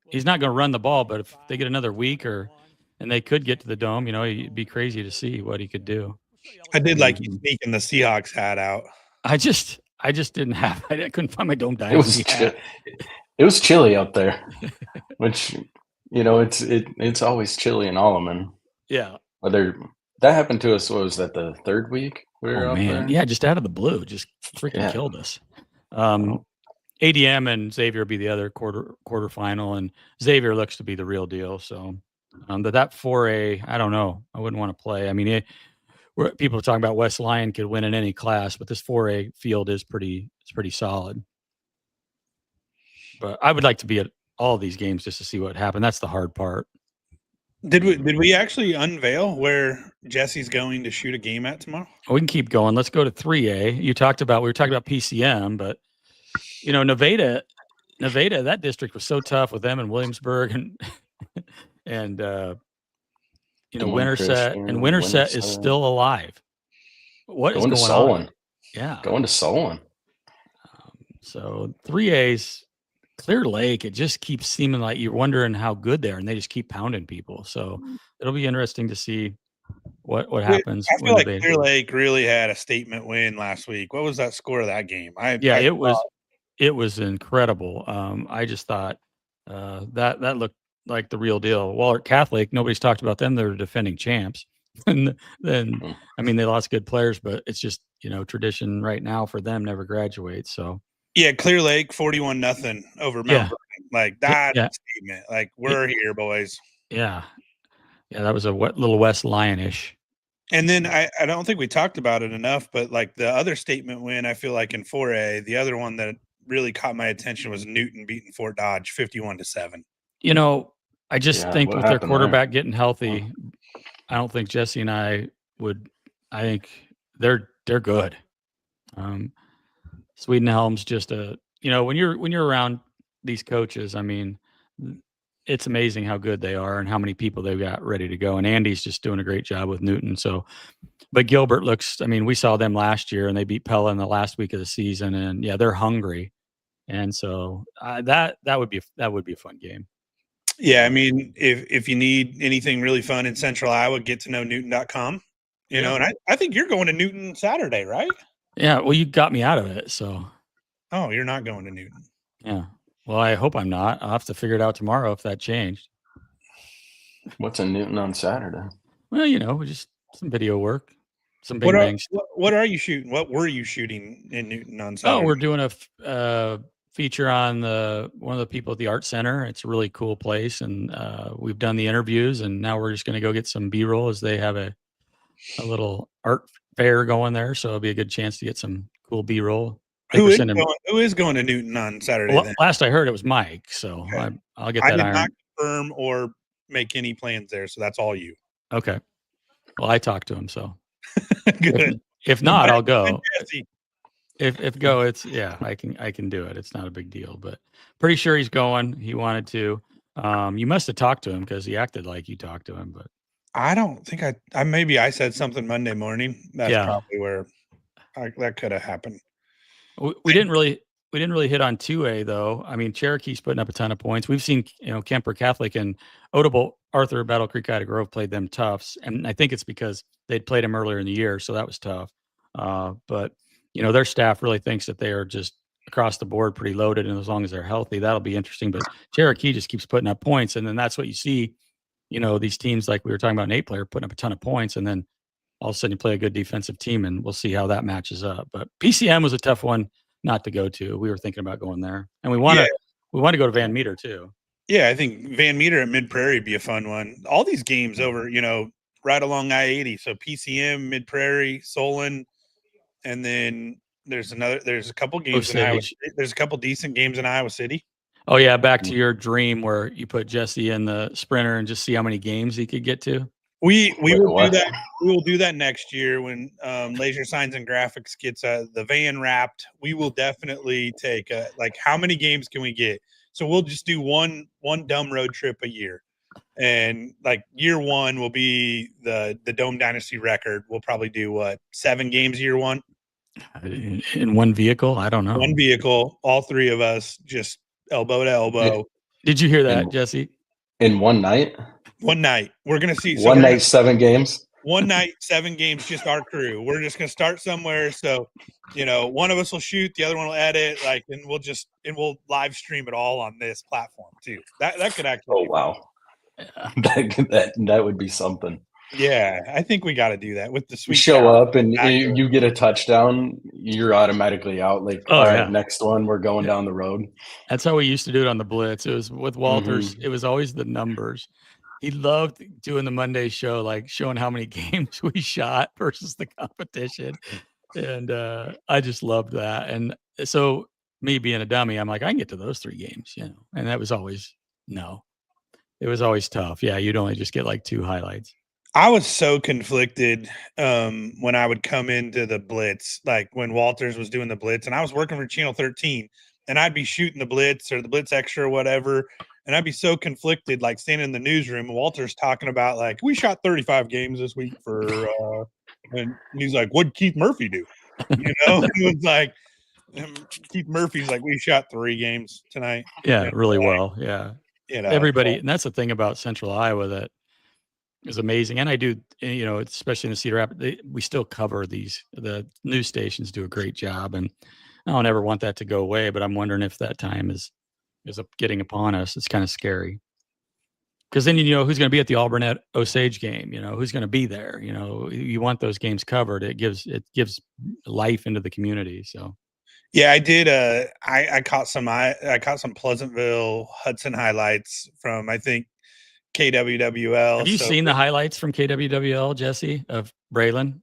A: He's not going to run the ball, but if they get another week and they could get to the Dome, it'd be crazy to see what he could do.
B: I did like you sneaking the Seahawks hat out.
A: I just didn't have. I couldn't find my Dome Dynasty hat.
C: It was chilly up there, which it's always chilly in Alleman.
A: Yeah.
C: Whether that happened to us, was that the third week we were up there?
A: Yeah, just out of the blue, just freaking killed us. ADM and Xavier will be the other quarterfinal, and Xavier looks to be the real deal. So, but that 4A, I don't know. I wouldn't want to play. I mean, people are talking about West Lyon could win in any class, but this 4A field is pretty solid. But I would like to be at all of these games just to see what happened. That's the hard part.
B: Did we actually unveil where Jesse's going to shoot a game at tomorrow?
A: We can keep going. Let's go to 3A. We were talking about PCM, but Nevada, that district was so tough with them and Williamsburg and Winterset, and Winterset is still alive. What is going
C: Solon.
A: On? Yeah,
C: going to Solon.
A: So 3A's Clear Lake, it just keeps seeming like you're wondering how good they are, and they just keep pounding people. So it'll be interesting to see what happens.
B: I feel like Clear Lake really had a statement win last week. What was that score of that game?
A: It was incredible. I just thought that looked like the real deal. Wahlert Catholic, nobody's talked about them. They're defending champs. And then, I mean, they lost good players, but it's just, tradition right now for them never graduates. So.
B: Yeah, Clear Lake 41-0 over Mount Vernon. Statement. We're here, boys.
A: Yeah. Yeah, that was a little West Lion-ish.
B: And then I don't think we talked about it enough, but the other statement win, I feel like in 4A, the other one that really caught my attention was Newton beating Fort Dodge 51-7.
A: I just think with their quarterback getting healthy, I don't think Jesse and I would. I think they're they're good. Swedenhelm's just when you're around these coaches, I mean, it's amazing how good they are and how many people they've got ready to go. And Andy's just doing a great job with Newton. So, but Gilbert we saw them last year and they beat Pella in the last week of the season, and yeah, they're hungry. And so that would be a fun game.
B: Yeah, I mean, if you need anything really fun in Central Iowa, get to know Newton.com. You know, and I think you're going to Newton Saturday, right?
A: Yeah, well, you got me out of it, so.
B: Oh, you're not going to Newton.
A: Yeah. Well, I hope I'm not. I'll have to figure it out tomorrow if that changed.
C: What's in Newton on Saturday?
A: Well, just some video work, some bing bangs.
B: What are you shooting? What were you shooting in Newton on Saturday?
A: Oh, we're doing a feature on one of the people at the Art Center. It's a really cool place, and we've done the interviews, and now we're just going to go get some B-roll as they have a little art fair going there. So it'll be a good chance to get some cool B-roll.
B: Who is going to Newton on Saturday?
A: Well, last I heard it was Mike, so okay. I'll get that. I did not
B: confirm or make any plans there, so that's all you.
A: Okay. Well, I talked to him, so
B: good.
A: If not, I'll go. If go, I can do it. It's not a big deal, but pretty sure he's going. He wanted to. You must have talked to him because he acted like you talked to him, but
B: I don't think I maybe I said something Monday morning. That's probably where that could have happened.
A: We didn't really hit on 2A though. I mean, Cherokee's putting up a ton of points. We've seen, Kemper Catholic and Odebo Arthur Battle Creek Ida Grove played them toughs, and I think it's because they'd played them earlier in the year, so that was tough. But their staff really thinks that they are just across the board pretty loaded, and as long as they're healthy, that'll be interesting. But Cherokee just keeps putting up points, and then that's what you see. These teams like we were talking about, an 8-player putting up a ton of points, and then all of a sudden you play a good defensive team, and we'll see how that matches up. But PCM was a tough one not to go to. We were thinking about going there, and we want to go to Van Meter too.
B: Yeah, I think Van Meter at Mid Prairie would be a fun one. All these games over, right along I-80. So PCM, Mid Prairie, Solon, and then there's a couple games in Iowa. There's a couple decent games in Iowa City.
A: Oh yeah, back to your dream where you put Jesse in the sprinter and just see how many games he could get to.
B: We will do that. We will do that next year when Laser Signs and Graphics gets the van wrapped. We will definitely take how many games can we get? So we'll just do one dumb road trip a year, and year one will be the Dome Dynasty record. We'll probably do 7 games year one
A: in one vehicle. I don't know.
B: One vehicle, all 3 of us, just elbow to elbow.
A: Did you hear that, Jesse?
C: In one night.
B: One night. We're going to see.
C: So one night, 7 games.
B: One night, 7 games, just our crew. We're just going to start somewhere. So, one of us will shoot, the other one will edit, and we'll live stream it all on this platform too. That could actually.
C: Oh, wow. That would be something.
B: Yeah, I think we got to do that with the sweet.
C: You show up and you get a touchdown, you're automatically out. All right, next one, we're going down the road.
A: That's how we used to do it on the Blitz. It was with Walters. It was always the numbers. He loved doing the Monday show, showing how many games we shot versus the competition. And I just loved that. And so me being a dummy, I'm like, I can get to those 3 games, and that was always, no, it was always tough. Yeah. You'd only just get 2 highlights.
B: I was so conflicted when I would come into the Blitz, when Walters was doing the Blitz, and I was working for Channel 13, and I'd be shooting the Blitz or the Blitz Extra or whatever, and I'd be so conflicted, standing in the newsroom, and Walter's talking about, we shot 35 games this week for and he's like, what'd Keith Murphy do? It was Keith Murphy's we shot 3 games tonight.
A: Yeah, really well. Yeah. Everybody, and that's the thing about Central Iowa that is amazing. And I do, especially in the Cedar Rapids, we still cover these. The news stations do a great job, and I don't ever want that to go away. But I'm wondering if that time is getting upon us. It's kind of scary because then who's going to be at the Auburn at Osage game. Who's going to be there. You want those games covered. It gives life into the community. So.
B: Yeah, I did. I caught some Pleasantville Hudson highlights from I think KWWL.
A: Have you seen the highlights from KWWL, Jesse, of Braylon?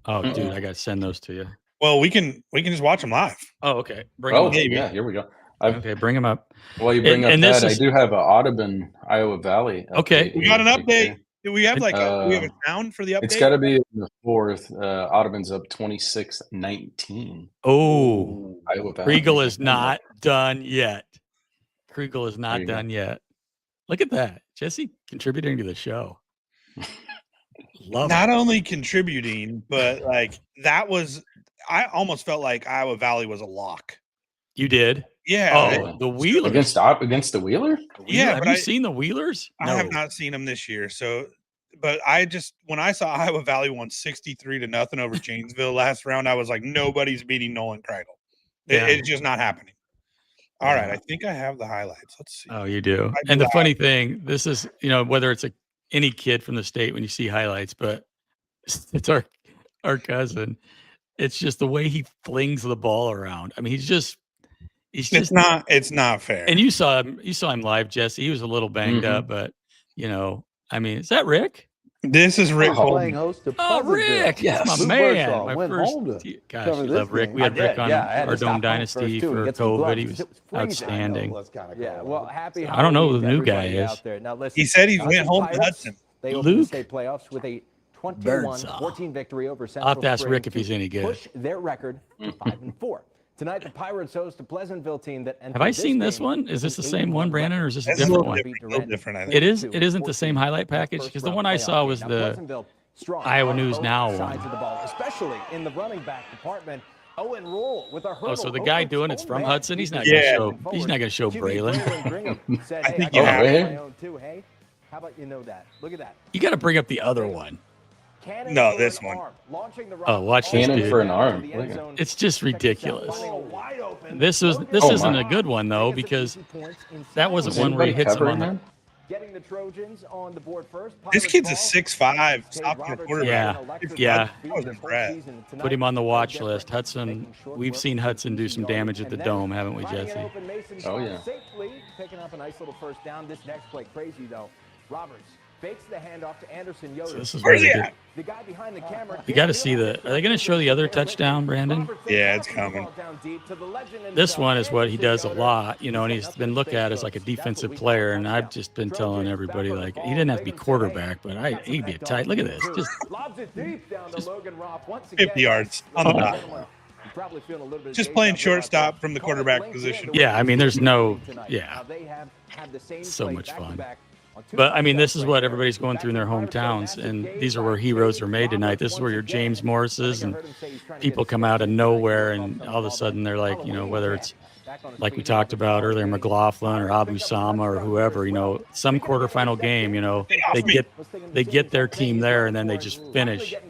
A: Oh, dude, I got to send those to you.
B: Well, we can just watch them live.
A: Oh, okay.
C: Yeah, here we go.
A: Okay, bring them up.
C: Well, you bring up that. I do have an Audubon, Iowa Valley.
A: Okay.
B: We got an update. Do we have we have a sound for the update?
C: It's got to be in the fourth. Audubon's up 26-19.
A: Oh,
C: Iowa Valley.
A: Kriegel is not done yet. Kriegel is not done yet. Look at that. Jesse contributing to the show. Love
B: Not
A: it.
B: only contributing, but I almost felt like Iowa Valley was a lock.
A: You did?
B: Yeah.
A: Oh, the Wheelers.
C: Against the Wheeler?
B: Yeah.
A: Have you seen the Wheelers?
B: No. I have not seen them this year. So, but when I saw Iowa Valley won 63-0 over Janesville last round, I was like, nobody's beating Nolan Kreidel. It's just not happening. All right. I think I have the highlights. Let's see.
A: Oh, you do. And the funny thing, this is, whether it's any kid from the state when you see highlights, but it's our cousin. It's just the way he flings the ball around. I mean, it's
B: not fair.
A: And you saw him live, Jesse. He was a little banged up, but I mean, is that Rick?
B: This is Rick.
A: Rick!
D: Yes,
A: my man. My first. Gosh, I love Rick. We had Rick on our Dome Dynasty for COVID. He was outstanding.
D: Yeah, well, happy.
A: I don't know who the new guy is.
D: Now, listen,
B: he said he went home to Hudson.
D: They opened the state playoffs with a 21-14 victory over Central.
A: I'll have to ask Rick if he's any good.
D: Push their record to 5-4. Tonight, the Pirates host a Pleasantville team that.
A: Have I seen this one? Is this the same one, Brandon, or is this a different one?
B: A little different, I think.
A: It is. It isn't the same highlight package because the one I saw was the Iowa News Now one.
D: Especially in the running back department. Owen Rule with a hurdle.
A: Oh, so the guy doing it's from Hudson. He's not going to show. He's not going to show Braylon.
B: I think you have.
D: Hey, how about you know that? Look at that.
A: You got to bring up the other one.
B: No, this one.
A: Oh, watch this, dude.
C: For an arm.
A: It's just ridiculous. This isn't a good one though because that wasn't one where he hits him on the.
D: Getting the Trojans on the board first.
B: This kid's a 6'5", stopping quarterback.
A: Yeah.
B: I was impressed.
A: Put him on the watch list. Hudson, we've seen Hudson do some damage at the Dome, haven't we, Jesse?
C: Oh yeah.
D: Picking up a nice little first down. This next play crazy though. Roberts fakes the handoff to Anderson Yoder.
A: So this is
B: where's he at?
D: The guy behind the camera.
A: You got to see are they going to show the other touchdown, Brandon?
B: Yeah, it's coming.
A: This one is what he does a lot, and he's been looked at as like a defensive player. And I've just been telling everybody, like, he didn't have to be quarterback, but he'd be a tight. Look at this. Just
B: 50 yards on the dot. Just playing shortstop from the quarterback position.
A: Yeah, I mean, there's no, so much fun. But, I mean, this is what everybody's going through in their hometowns, and these are where heroes are made tonight. This is where your James Morrises and people come out of nowhere, and all of a sudden they're like, whether it's like we talked about earlier, McLaughlin or Abu Sama or whoever, some quarterfinal game, they get their team there, and then they just finish, and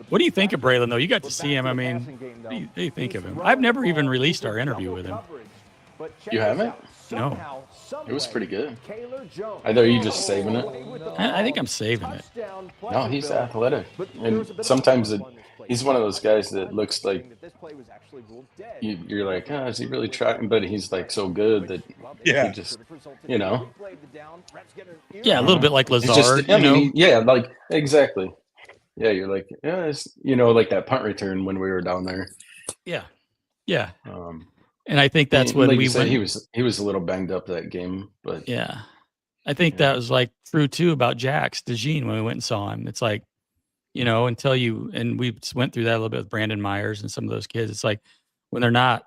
A: what do you think of Braylon, though? You got to see him. I mean, what do you think of him? I've never even released our interview with him.
C: You haven't?
A: No.
C: It was pretty good. I know you're just saving it.
A: I think I'm saving it.
C: No, he's athletic. And sometimes he's one of those guys that looks like you're like, is he really trying? But he's like so good that he just,
A: Yeah, a little bit like Lazard,
C: like exactly. Yeah, you're like, it's, like that punt return when we were down there.
A: Yeah. Yeah. And I think that's when we
C: said, he was a little banged up that game, but
A: yeah, I think that was like true too about Jax DeJean when we went and saw him. It's like, until and we went through that a little bit with Brandon Myers and some of those kids. It's like when they're not,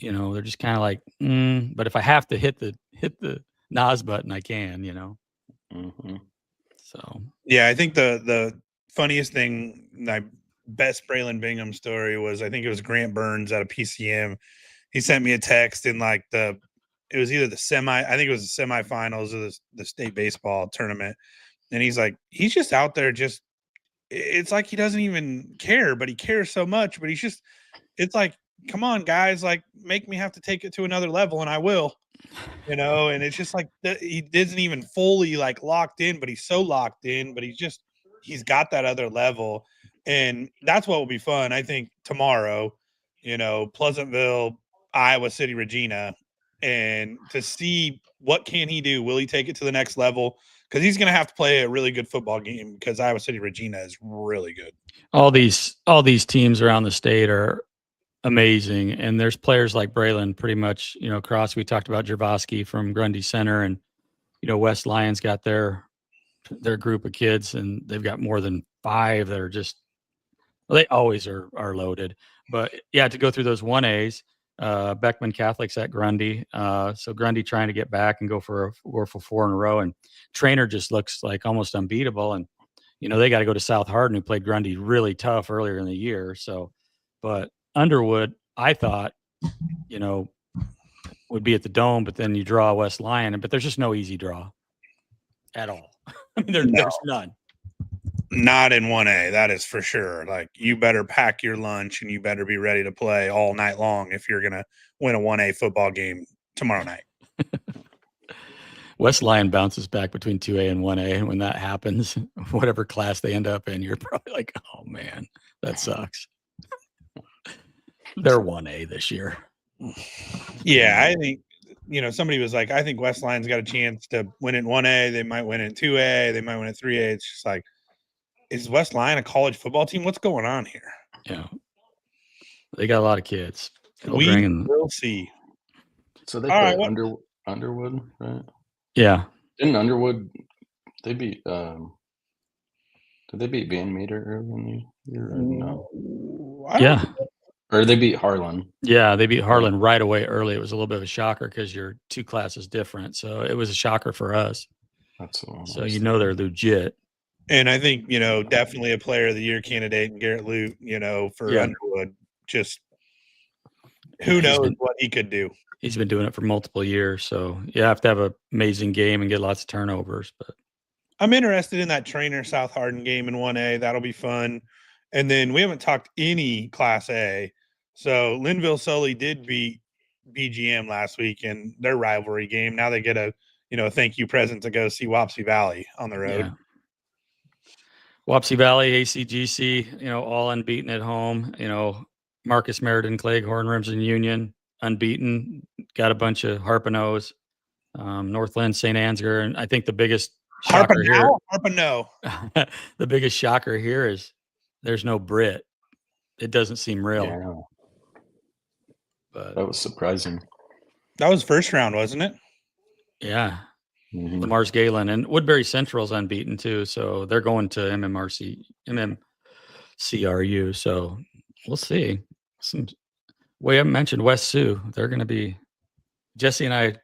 A: they're just kind of like, but if I have to hit the Nas button, I can,
C: Mm-hmm.
A: So
B: yeah, I think the funniest thing, my best Braylon Bingham story was, I think it was Grant Burns out of PCM. He sent me a text in it was either the semifinals or the state baseball tournament. And he's like, he's just out there it's like he doesn't even care, but he cares so much. But it's like, come on, guys, like make me have to take it to another level and I will, and it's just like he isn't even fully like locked in, but he's so locked in, but he's got that other level. And that's what will be fun. I think tomorrow, Pleasantville, Iowa City, Regina, and to see what can he do. Will he take it to the next level? Because he's going to have to play a really good football game because Iowa City, Regina is really good.
A: All these teams around the state are amazing, and there's players like Braylon pretty much, across. We talked about Jervoski from Grundy Center, and West Lions got their their group of kids, and they've got more than 5 that are just, well, they always are loaded. But yeah, to go through those 1As, Beckman Catholic's at Grundy. So Grundy trying to get back and go for 4 in a row, and Trainer just looks like almost unbeatable. And they got to go to South Hardin, who played Grundy really tough earlier in the year. So, but Underwood, I thought, would be at the Dome, but then you draw West Lyon, but there's just no easy draw at all. I mean, there's none.
B: Not in 1A, that is for sure. Like, you better pack your lunch and you better be ready to play all night long if you're going to win a 1A football game tomorrow night.
A: West Lyon bounces back between 2A and 1A, and when that happens, whatever class they end up in, you're probably like, oh man, that sucks. They're 1A this year.
B: Yeah, I think, somebody was like, I think West Lyon's got a chance to win in 1A. They might win in 2A. They might win in 3A. It's just like, is West Lyon a college football team? What's going on here?
A: Yeah. They got a lot of kids.
B: We'll see.
C: So they play Underwood, right?
A: Yeah.
C: Didn't Underwood, they beat, did they beat Van Meter early in the year? No.
A: Yeah.
C: Or they beat Harlan.
A: Yeah, they beat Harlan right away early. It was a little bit of a shocker because you're 2 classes different. So it was a shocker for us.
C: That's the one.
A: So they're legit.
B: And I think, definitely a player of the year candidate in Garrett Lute, for Underwood. Just who knows what he could do.
A: He's been doing it for multiple years. So you have to have an amazing game and get lots of turnovers. But
B: I'm interested in that Trainer South Hardin game in 1A. That'll be fun. And then we haven't talked any Class A. So Linville Sully did beat BGM last week in their rivalry game. Now they get a thank you present to go see Wapsie Valley on the road.
A: Yeah. Wapsie Valley, ACGC, all unbeaten at home. Marcus Meriden, Cleghorn, Remsen Union, unbeaten. Got a bunch of Harpanoes, Northland, St. Ansgar, and I think the biggest shocker here.
B: Harpano.
A: The biggest shocker here is there's no Brit. It doesn't seem real.
C: Yeah.
A: But
C: that was surprising.
B: That was first round, wasn't it?
A: Yeah.
C: Mm-hmm.
A: Lamar's Galen and Woodbury Central's unbeaten too, so they're going to MMCRU. So we'll see. We haven't mentioned West Sioux. They're going to be. Jesse and I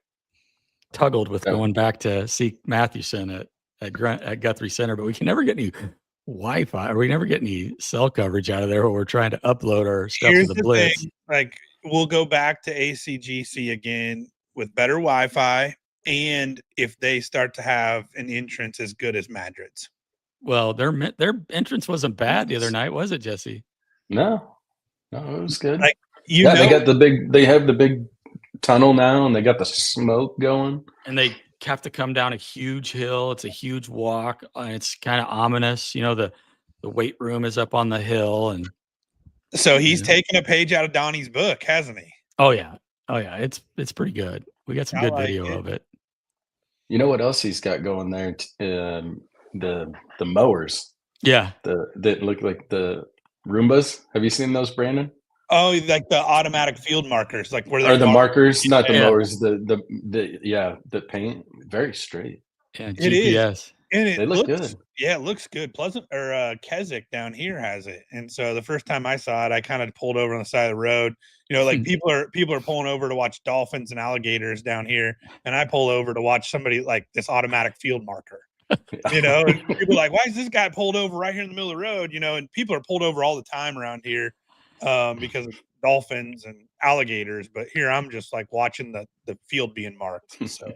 A: tuggled with going back to see Mathewson at Guthrie Center, but we can never get any Wi-Fi, or we never get any cell coverage out of there when we're trying to upload our stuff to the Blitz.
B: Thing, like, we'll go back to ACGC again with better Wi-Fi, and if they start to have an entrance as good as Madrid's.
A: Well, their entrance wasn't bad the other night, was it, Jesse?
C: No, it was good.
B: Like,
C: they got they have the big tunnel now, and they got the smoke going.
A: And they have to come down a huge hill. It's a huge walk. And it's kind of ominous. The weight room is up on the hill, and
B: so he's taken a page out of Donnie's book, hasn't he?
A: Oh yeah. It's pretty good. We got some good video of it.
C: You know what else he's got going there? The mowers.
A: Yeah.
C: That look like the Roombas. Have you seen those, Brandon?
B: Oh, like the automatic field markers, like where
C: they're the markers, not the mowers. The paint, very straight.
A: Yeah, GPS.
B: And
C: they look good.
B: Yeah, it looks good. Pleasant or Keswick down here has it. And so the first time I saw it, I kind of pulled over on the side of the road. Like people are pulling over to watch dolphins and alligators down here, and I pull over to watch somebody like this automatic field marker. And people are like, why is this guy pulled over right here in the middle of the road? And people are pulled over all the time around here because of dolphins and alligators. But here I'm just like watching the field being marked. So.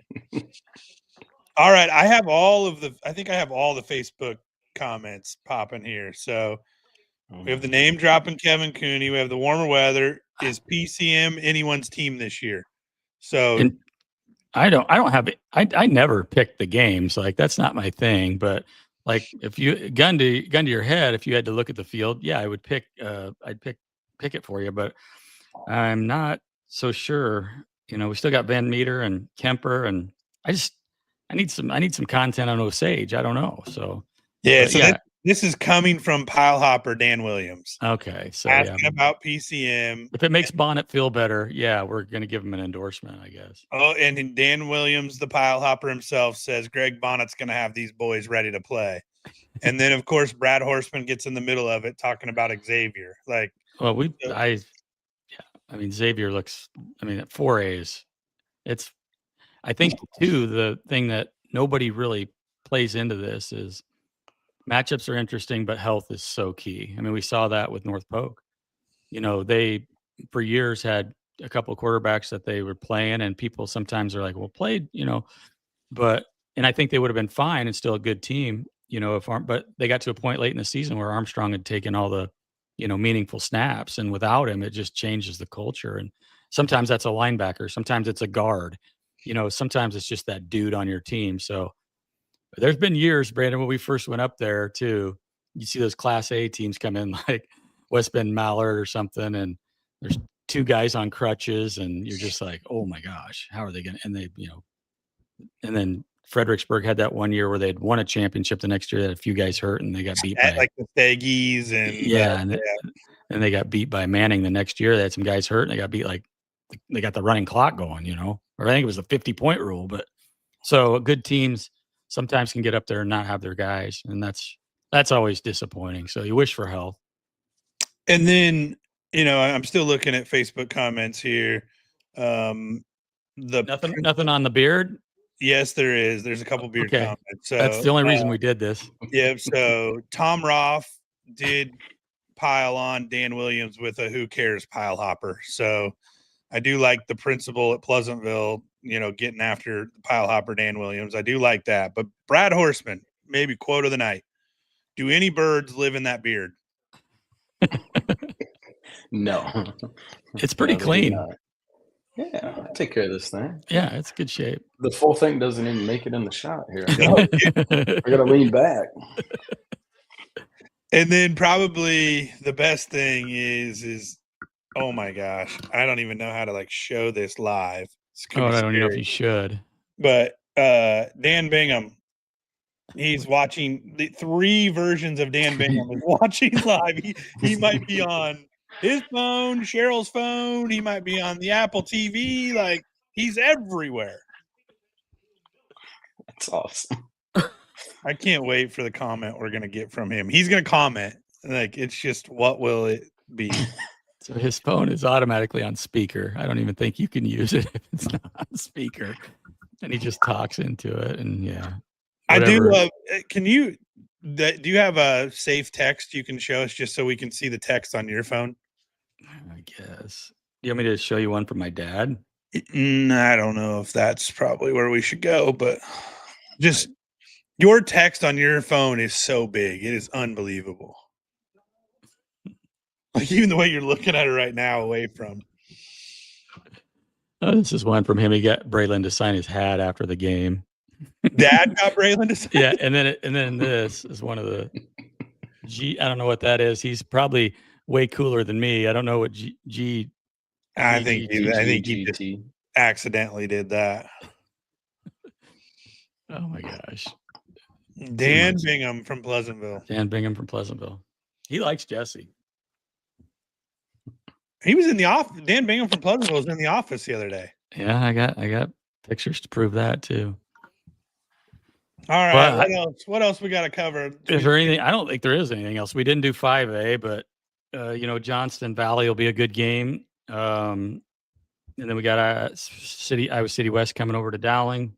B: All right, I have all the Facebook comments popping here. So we have the name dropping Kevin Cooney. We have the warmer weather. Is PCM anyone's team this year? So
A: and I don't have it. I never picked the games. Like, that's not my thing. But like, if you gun to your head, if you had to look at the field, yeah, I would pick. I'd pick it for you. But I'm not so sure. We still got Van Meter and Kemper, and I need some content on Osage. I don't know. So
B: yeah. So This is coming from Pile Hopper Dan Williams.
A: Okay, so
B: asking about PCM.
A: If it makes Bonnet feel better, we're going to give him an endorsement, I guess.
B: Oh, and Dan Williams, the Pile Hopper himself, says Greg Bonnet's going to have these boys ready to play. And then, of course, Brad Horseman gets in the middle of it talking about Xavier.
A: Xavier looks. At 4As, I think too, the thing that nobody really plays into this is matchups are interesting, but health is so key. We saw that with North Polk. They for years had a couple of quarterbacks that they were playing, and people sometimes are like, well, played, and I think they would have been fine and still a good team, but they got to a point late in the season where Armstrong had taken all the, meaningful snaps, and without him, it just changes the culture. And sometimes that's a linebacker, sometimes it's a guard, sometimes it's just that dude on your team. So there's been years, Brandon, when we first went up there too, you see those Class A teams come in like West Bend Mallard or something, and there's two guys on crutches, and you're just like, oh my gosh, how are they going to, and they, and then Fredericksburg had that one year where they'd won a championship. The next year, they had a few guys hurt, and they got beat by
B: like the Steggies
A: and they got beat by Manning the next year. They had some guys hurt, and they got beat they got the running clock going, or I think it was the 50-point rule. But so good teams sometimes can get up there and not have their guys, and that's always disappointing. So you wish for health.
B: And then, I'm still looking at Facebook comments here.
A: Nothing on the beard.
B: Yes, there is. There's a couple beard comments. So
A: that's the only reason we did this.
B: Yeah. So Tom Roth did pile on Dan Williams with a "Who cares" Pile Hopper. So I do like the principal at Pleasantville, getting after the Pile Hopper Dan Williams. I do like that. But Brad Horseman, maybe quote of the night: "Do any birds live in that beard?"
C: No.
A: It's pretty clean.
C: Yeah, I'll take care of this thing.
A: Yeah, it's good shape.
C: The full thing doesn't even make it in the shot here. I gotta lean back.
B: And then probably the best thing is oh my gosh, I don't even know how to show this live.
A: I don't even know if you should.
B: But Dan Bingham, he's watching the 3 versions of Dan Bingham is watching live. He might be on his phone, Cheryl's phone. He might be on the Apple TV. He's everywhere.
C: That's awesome.
B: I can't wait for the comment we're going to get from him. He's going to comment. It's just, what will it be?
A: So his phone is automatically on speaker. I don't even think you can use it if it's not on speaker. And he just talks into it. And whatever.
B: I do. Do you have a safe text you can show us just so we can see the text on your phone?
A: I guess. Do you want me to show you one from my dad?
B: I don't know if that's probably where we should go, but just your text on your phone is so big. It is unbelievable. Even the way you're looking at it right now away from.
A: Oh, this is one from him. He got Braylon to sign his hat after the game.
B: Dad got Braylon to sign.
A: Yeah, and then this is one of the I don't know what that is. He's probably way cooler than me. I don't know what
B: I think he just accidentally did that.
A: Oh my gosh.
B: Dan Bingham from Pleasantville.
A: Dan Bingham from Pleasantville. He likes Jesse.
B: He was in the office. Dan Bingham from Pleasantville was in the office the other day.
A: Yeah, I got pictures to prove that too.
B: All right. What else we got to cover?
A: Is there anything? I don't think there is anything else. We didn't do 5A, but Johnston Valley will be a good game. And then we got Iowa City West coming over to Dowling.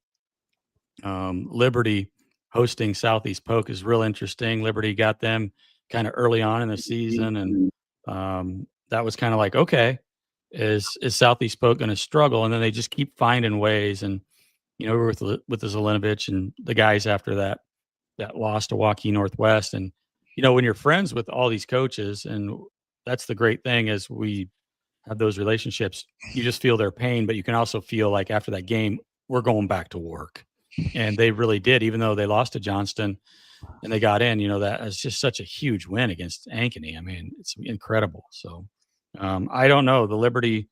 A: Liberty hosting Southeast Polk is real interesting. Liberty got them kind of early on in the season, and that was kind of like, okay, is Southeast Polk going to struggle? And then they just keep finding ways. And we're with the Zelinovich and the guys after that loss to Waukee Northwest. And when you're friends with all these coaches, and that's the great thing is we have those relationships, you just feel their pain, but you can also feel like after that game, we're going back to work. And they really did, even though they lost to Johnston and they got in, that is just such a huge win against Ankeny. It's incredible. So I don't know. The Liberty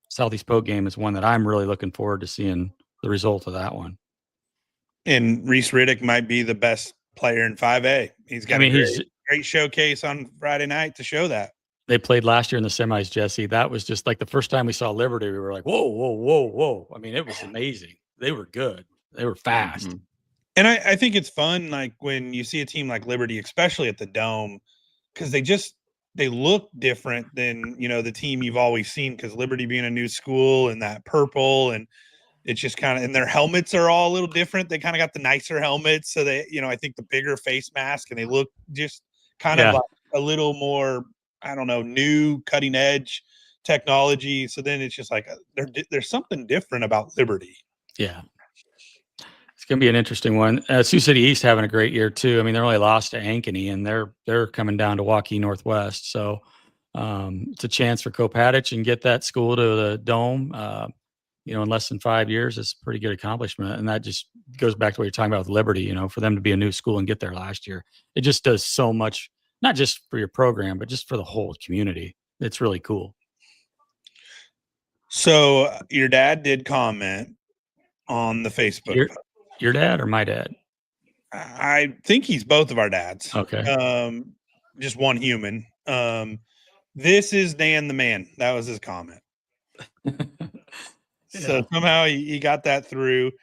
A: Southeast Polk game is one that I'm really looking forward to seeing the result of that one.
B: And Reese Riddick might be the best player in 5A. He's got great showcase on Friday night to show that.
A: They played last year in the semis, Jesse. That was just like the first time we saw Liberty. We were like, whoa, whoa, whoa, whoa. I mean, it was amazing. They were good. They were fast.
B: Mm-hmm. And I think it's fun, like when you see a team like Liberty, especially at the Dome, because they look different than, the team you've always seen, because Liberty being a new school and that purple, and it's just kind of, and their helmets are all a little different. They kind of got the nicer helmets. So they, I think the bigger face mask, and they look just kind of like a little more, I don't know, new cutting edge technology. So then it's just like, there's something different about Liberty.
A: Yeah. It's going to be an interesting one. Sioux City East having a great year too. I mean, they're only lost to Ankeny, and they're coming down to Waukee Northwest. So it's a chance for Kopatich and get that school to the Dome. In less than 5 years, it's a pretty good accomplishment. And that just goes back to what you're talking about with Liberty. For them to be a new school and get there last year, it just does so much, not just for your program, but just for the whole community. It's really cool.
B: So your dad did comment on the Facebook.
A: Your dad or my dad?
B: I think he's both of our dads.
A: Okay.
B: Just one human. This is Dan the man. That was his comment. So somehow he got that through.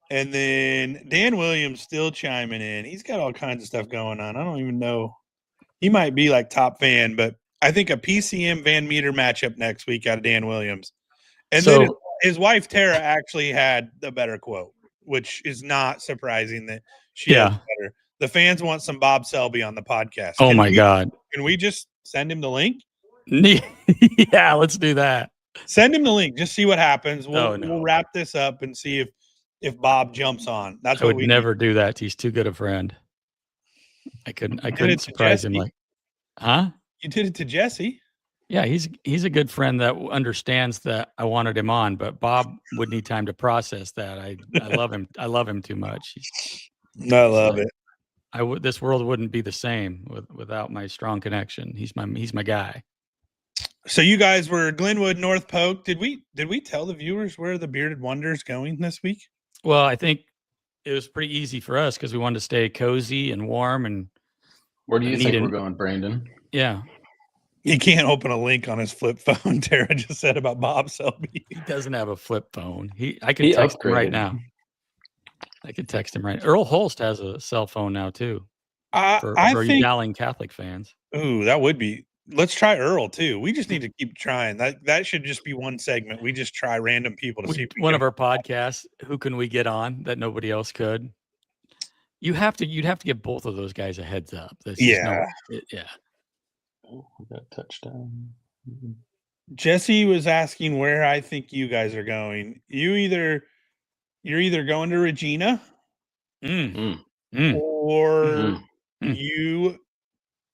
B: And then Dan Williams still chiming in. He's got all kinds of stuff going on. I don't even know. He might be like top fan, but I think a PCM Van Meter matchup next week out of Dan Williams. And then his wife, Tara, actually had the better quote, which is not surprising that she has better. The fans want some Bob Selby on the podcast.
A: Oh, my God.
B: Can we just send him the link?
A: Yeah, let's do that.
B: Send him the link. Just see what happens. We'll wrap this up and see if Bob jumps on. That's what we
A: never do that. He's too good a friend. I couldn't surprise him like, huh?
B: You did it to Jesse.
A: Yeah, he's a good friend that understands that I wanted him on, but Bob would need time to process that. I love him. I love him too much.
B: I love it.
A: This world wouldn't be the same without my strong connection. He's my guy.
B: So you guys were Glenwood, North Polk. Did we tell the viewers where the Bearded Wonder is going this week?
A: Well, I think it was pretty easy for us because we wanted to stay cozy and warm. And
C: where do you think we're going, Brandon?
A: Yeah.
B: He can't open a link on his flip phone. Tara just said about Bob Selby.
A: He doesn't have a flip phone. I can text him right now. I could text him right. Earl Holst has a cell phone now too. For you Dowling Catholic fans.
B: Ooh, that would be. Let's try Earl too. We just need to keep trying. That should just be one segment. We just try random people to see.
A: One of our podcasts. Who can we get on that nobody else could? You'd have to give both of those guys a heads up.
B: Yeah.
C: Oh, we got a touchdown.
B: Jesse was asking where I think you guys are going. You're either going to Regina, or you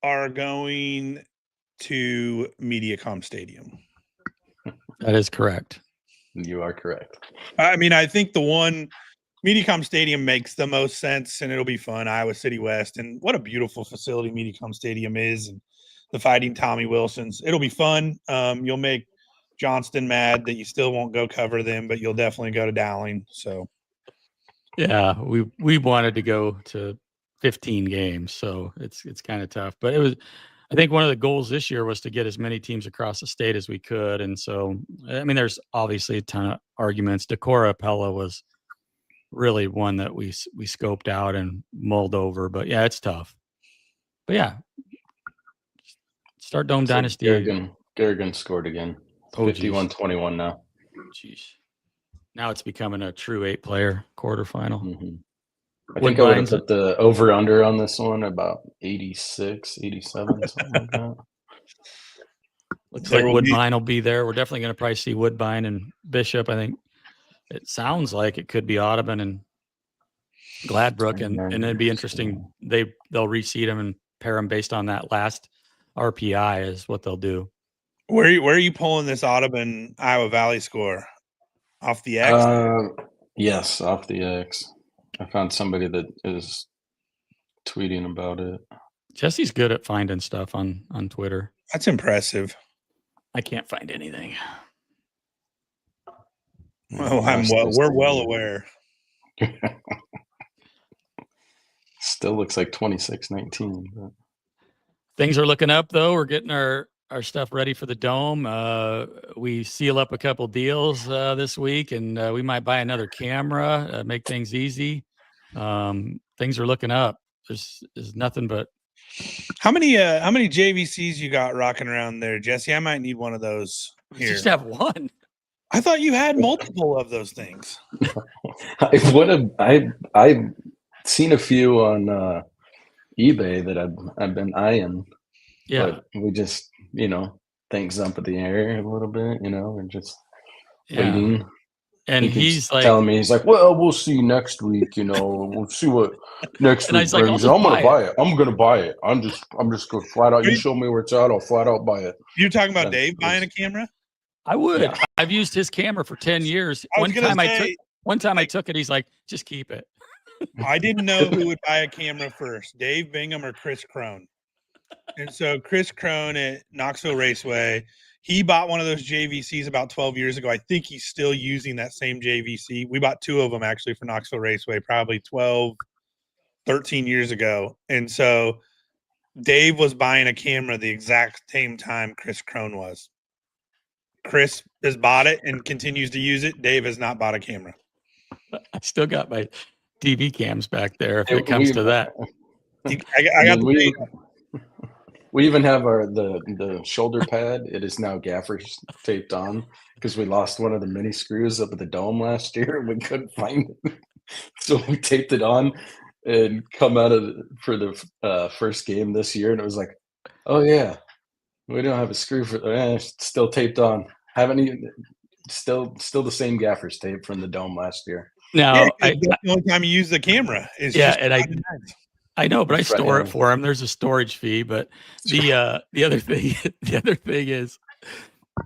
B: are going to Mediacom Stadium.
A: That is correct.
C: You are correct.
B: I mean, I think the one Mediacom Stadium makes the most sense, and it'll be fun. Iowa City West, and what a beautiful facility Mediacom Stadium is, and the Fighting Tommy Wilsons. It'll be fun. You'll make Johnston mad that you still won't go cover them, but you'll definitely go to Dowling. So,
A: yeah, we wanted to go to 15 games, so it's kind of tough. But it was, I think one of the goals this year was to get as many teams across the state as we could, and so I mean, there's obviously a ton of arguments. Decorah Pella was really one that we scoped out and mulled over, but yeah, it's tough. But yeah, start Dome Dynasty.
C: Garrigan scored again. 51-21 now.
A: Jeez. Now it's becoming a true 8-player quarterfinal.
C: Mm-hmm. I think I would have put the over-under on this one about 86, 87, something like that.
A: Looks like Woodbine will be there. We're definitely going to probably see Woodbine and Bishop. I think it sounds like it could be Audubon and Gladbrook, and it'd be interesting. They'll reseed them and pair them based on that last RPI is what they'll do.
B: Where are you pulling this Audubon Iowa Valley score? Off the X?
C: Yes, off the X. I found somebody that is tweeting about it.
A: Jesse's good at finding stuff on Twitter.
B: That's impressive.
A: I can't find anything.
B: Well, we're well aware.
C: Still looks like 26-19. But.
A: Things are looking up, though. We're getting our stuff ready for the Dome. We seal up a couple deals this week, and we might buy another camera, make things easy. Things are looking up. There's nothing but.
B: How many JVCs you got rocking around there, Jesse? I might need one of those here.
A: Just have one.
B: I thought you had multiple of those things.
C: I've seen a few on eBay that I've been eyeing.
A: Yeah,
C: but we just things up in the air a little bit. We're just waiting.
A: And he's like
C: telling me, he's like, well, we'll see next week. We'll see what next week brings.
A: Like,
C: I'm gonna buy it. I'm gonna buy it. I'm just gonna flat out. You show me where it's at, I'll flat out buy it.
B: You're talking about Dave buying a camera?
A: I would. Yeah. I've used his camera for 10 years. One time I took it. He's like, just keep it.
B: I didn't know who would buy a camera first, Dave Bingham or Chris Crone. And so Chris Crone at Knoxville Raceway, he bought one of those JVCs about 12 years ago. I think he's still using that same JVC. We bought two of them actually for Knoxville Raceway, probably 12, 13 years ago. And so Dave was buying a camera the exact same time Chris Crone was. Chris has bought it and continues to use it. Dave has not bought a camera.
A: I still got my DV cams back there if it comes to that.
B: I got
C: we even have the shoulder pad. It is now gaffers taped on because we lost one of the mini screws up at the Dome last year and we couldn't find it. So we taped it on and come out for the first game this year, and it was like, oh yeah, we don't have a screw for it's still taped on. Haven't even still the same gaffers tape from the Dome last year.
A: Now
B: that's the only time you use the camera is
A: I know, but I store it for him. There's a storage fee, but the other thing is,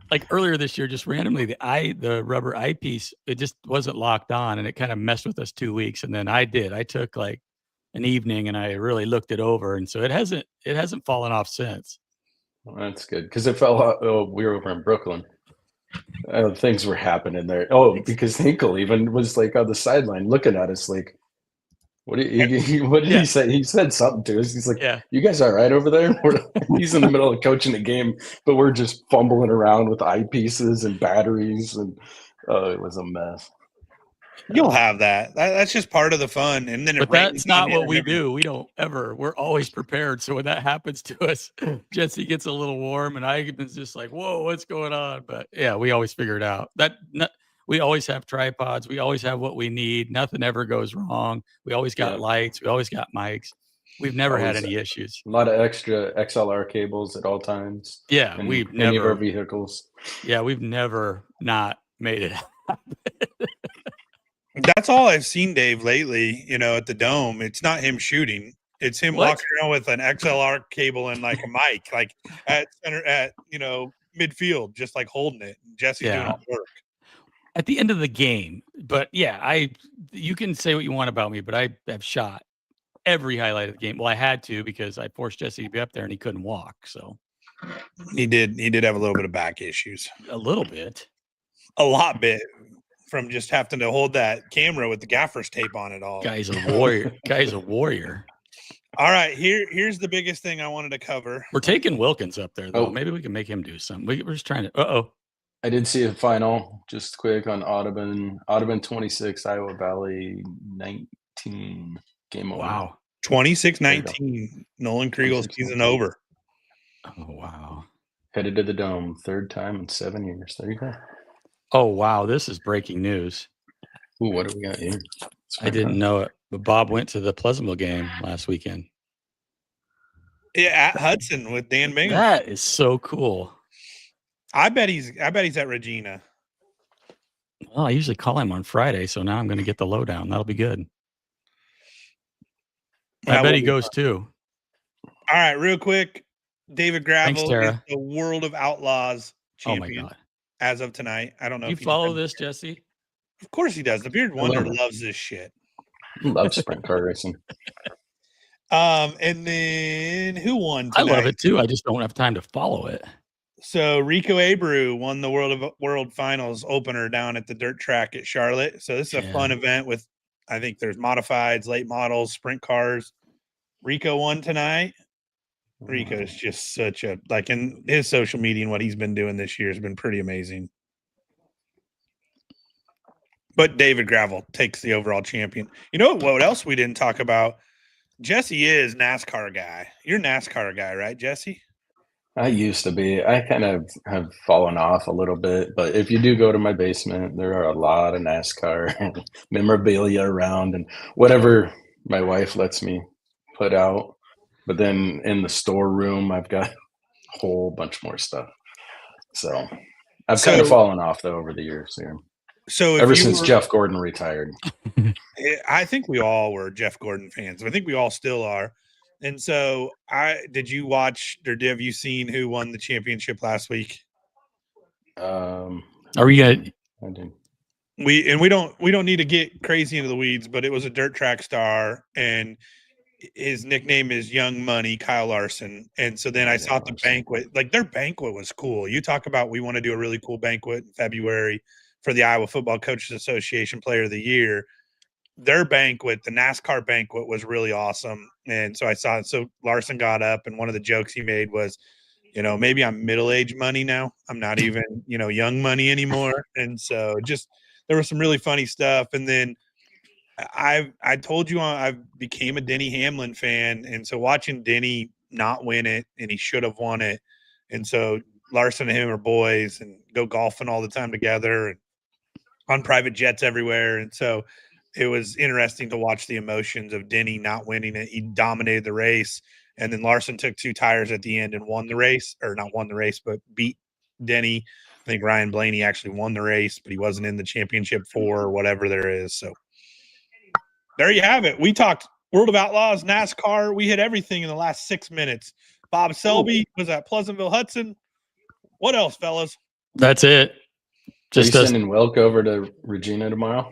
A: like earlier this year, just randomly the rubber eyepiece, it just wasn't locked on, and it kind of messed with us 2 weeks. And then I took like an evening and I really looked it over, and so it hasn't fallen off since.
C: Well, that's good because it fell out. Oh, we were over in Brooklyn. Things were happening there. Oh, because Hinkle even was like on the sideline looking at us like, what did he say? He said something to us. He's like, you guys all right over there? He's in the middle of coaching a game, but we're just fumbling around with eyepieces and batteries, and it was a mess.
B: You'll have that. That's just part of the fun. And then,
A: but that's not what we do. We don't ever. We're always prepared. So when that happens to us, Jesse gets a little warm, and Ivan's just like, "Whoa, what's going on?" But yeah, we always figure it out. We always have tripods. We always have what we need. Nothing ever goes wrong. We always got lights. We always got mics. We've never had any issues.
C: A lot of extra XLR cables at all times.
A: Yeah, we've never
C: of our vehicles.
A: Yeah, we've never not made it happen.
B: That's all I've seen Dave lately, at the Dome. It's not him shooting. It's him walking around with an XLR cable and like a mic, like at midfield, just like holding it. Jesse's doing all the work.
A: At the end of the game. But yeah, you can say what you want about me, but I have shot every highlight of the game. Well, I had to because I forced Jesse to be up there and he couldn't walk. So
B: he did have a little bit of back issues.
A: A little bit.
B: A lot bit from just having to hold that camera with the gaffer's tape on it all.
A: Guy's a warrior.
B: All right, here's the biggest thing I wanted to cover.
A: We're taking Wilkins up there, though. Oh. Maybe we can make him do something. We're just trying to.
C: I did see a final, just quick on Audubon 26, Iowa Valley 19. Game over.
A: Wow.
B: 26-19. Nolan Kriegel's season over.
A: Oh, wow.
C: Headed to the Dome, third time in 7 years. There you go.
A: Oh, wow. This is breaking news.
C: Ooh, what do we got here?
A: I didn't know it, but Bob went to the Pleasantville game last weekend.
B: Yeah, at Hudson with Dan Bingham.
A: That is so cool.
B: I bet he's at Regina.
A: Well, I usually call him on Friday, so now I'm going to get the lowdown. That'll be good. I bet he goes too.
B: All right, real quick. David Gravel
A: is
B: the World of Outlaws champion.
A: Oh my God.
B: As of tonight. I don't know
A: if you follow this, Jesse.
B: Of course he does. The Beard Wonder loves this shit.
C: He loves sprint car racing.
B: And then who won tonight?
A: I love it too. I just don't have time to follow it.
B: So Rico Abreu won the World Finals opener down at the dirt track at Charlotte. So this is a fun event with, I think there's modifieds, late models, sprint cars. Rico won tonight. Rico is just such a in his social media and what he's been doing this year has been pretty amazing. But David Gravel takes the overall champion. You know what else we didn't talk about? Jesse is NASCAR guy. You're NASCAR guy, right, Jesse?
C: I used to be. I kind of have fallen off a little bit, but if you do go to my basement, there are a lot of NASCAR memorabilia around and whatever my wife lets me put out. But then in the storeroom, I've got a whole bunch more stuff. So I've kind of fallen off though over the years here.
B: So
C: ever since Jeff Gordon retired.
B: I think we all were Jeff Gordon fans. I think we all still are. And so did you watch or have you seen who won the championship last week?
A: Are we gonna
C: I did.
B: We don't need to get crazy into the weeds, but it was a dirt track star and his nickname is Young Money, Kyle Larson. And so then I saw the banquet, their banquet was cool. You talk about, we want to do a really cool banquet in February for the Iowa Football Coaches Association Player of the Year. Their banquet, the NASCAR banquet, was really awesome. And so I saw it. So Larson got up and one of the jokes he made was, maybe I'm middle-aged money now. I'm not even, young money anymore. And so just, there was some really funny stuff. And then I told you I became a Denny Hamlin fan, and so watching Denny not win it, and he should have won it, and so Larson and him are boys and go golfing all the time together and on private jets everywhere, and so it was interesting to watch the emotions of Denny not winning it. He dominated the race, and then Larson took 2 tires at the end and won the race, or not won the race, but beat Denny. I think Ryan Blaney actually won the race, but he wasn't in the championship 4 or whatever there is, so. There you have it. We talked World of Outlaws, NASCAR. We hit everything in the last 6 minutes. Bob Selby was at Pleasantville Hudson. What else, fellas?
A: That's it.
C: Just sending Wilk over to Regina tomorrow.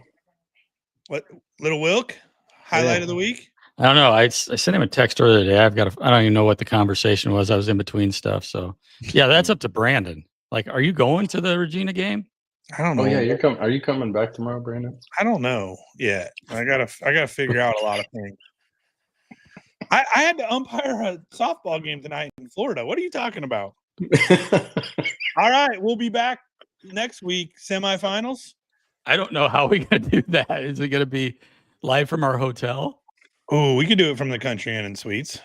B: What, Little Wilk? Highlight of the week?
A: I don't know. I sent him a text earlier today. I don't even know what the conversation was. I was in between stuff. So yeah, that's up to Brandon. Are you going to the Regina game?
B: I don't know.
C: Oh yeah, you're coming. Are you coming back tomorrow, Brandon?
B: I don't know yet. I gotta figure out a lot of things. I had to umpire a softball game tonight in Florida. What are you talking about? All right, we'll be back next week. Semifinals.
A: I don't know how we're gonna do that. Is it gonna be live from our hotel?
B: Oh, we could do it from the Country Inn and Suites.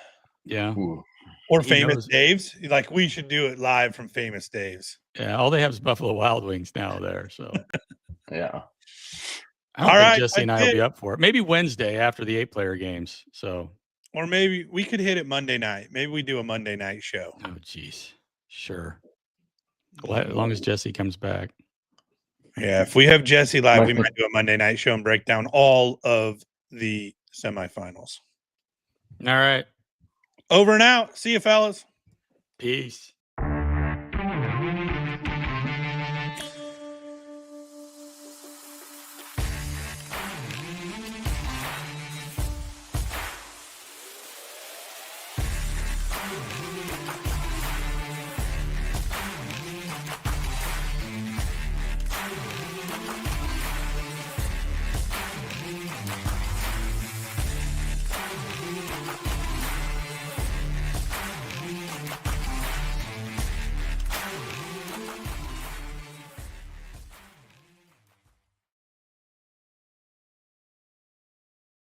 A: Yeah.
C: Ooh.
B: Or Famous Dave's. We should do it live from Famous Dave's.
A: Yeah, all they have is Buffalo Wild Wings now there. So
C: yeah.
A: I don't think Jesse and I will be up for it. Maybe Wednesday after the 8-player games. So
B: or maybe we could hit it Monday night. Maybe we do a Monday night show.
A: Oh geez. Sure. Well, as long as Jesse comes back.
B: Yeah, if we have Jesse live, we might do a Monday night show and break down all of the semifinals.
A: All right.
B: Over and out. See you, fellas.
A: Peace.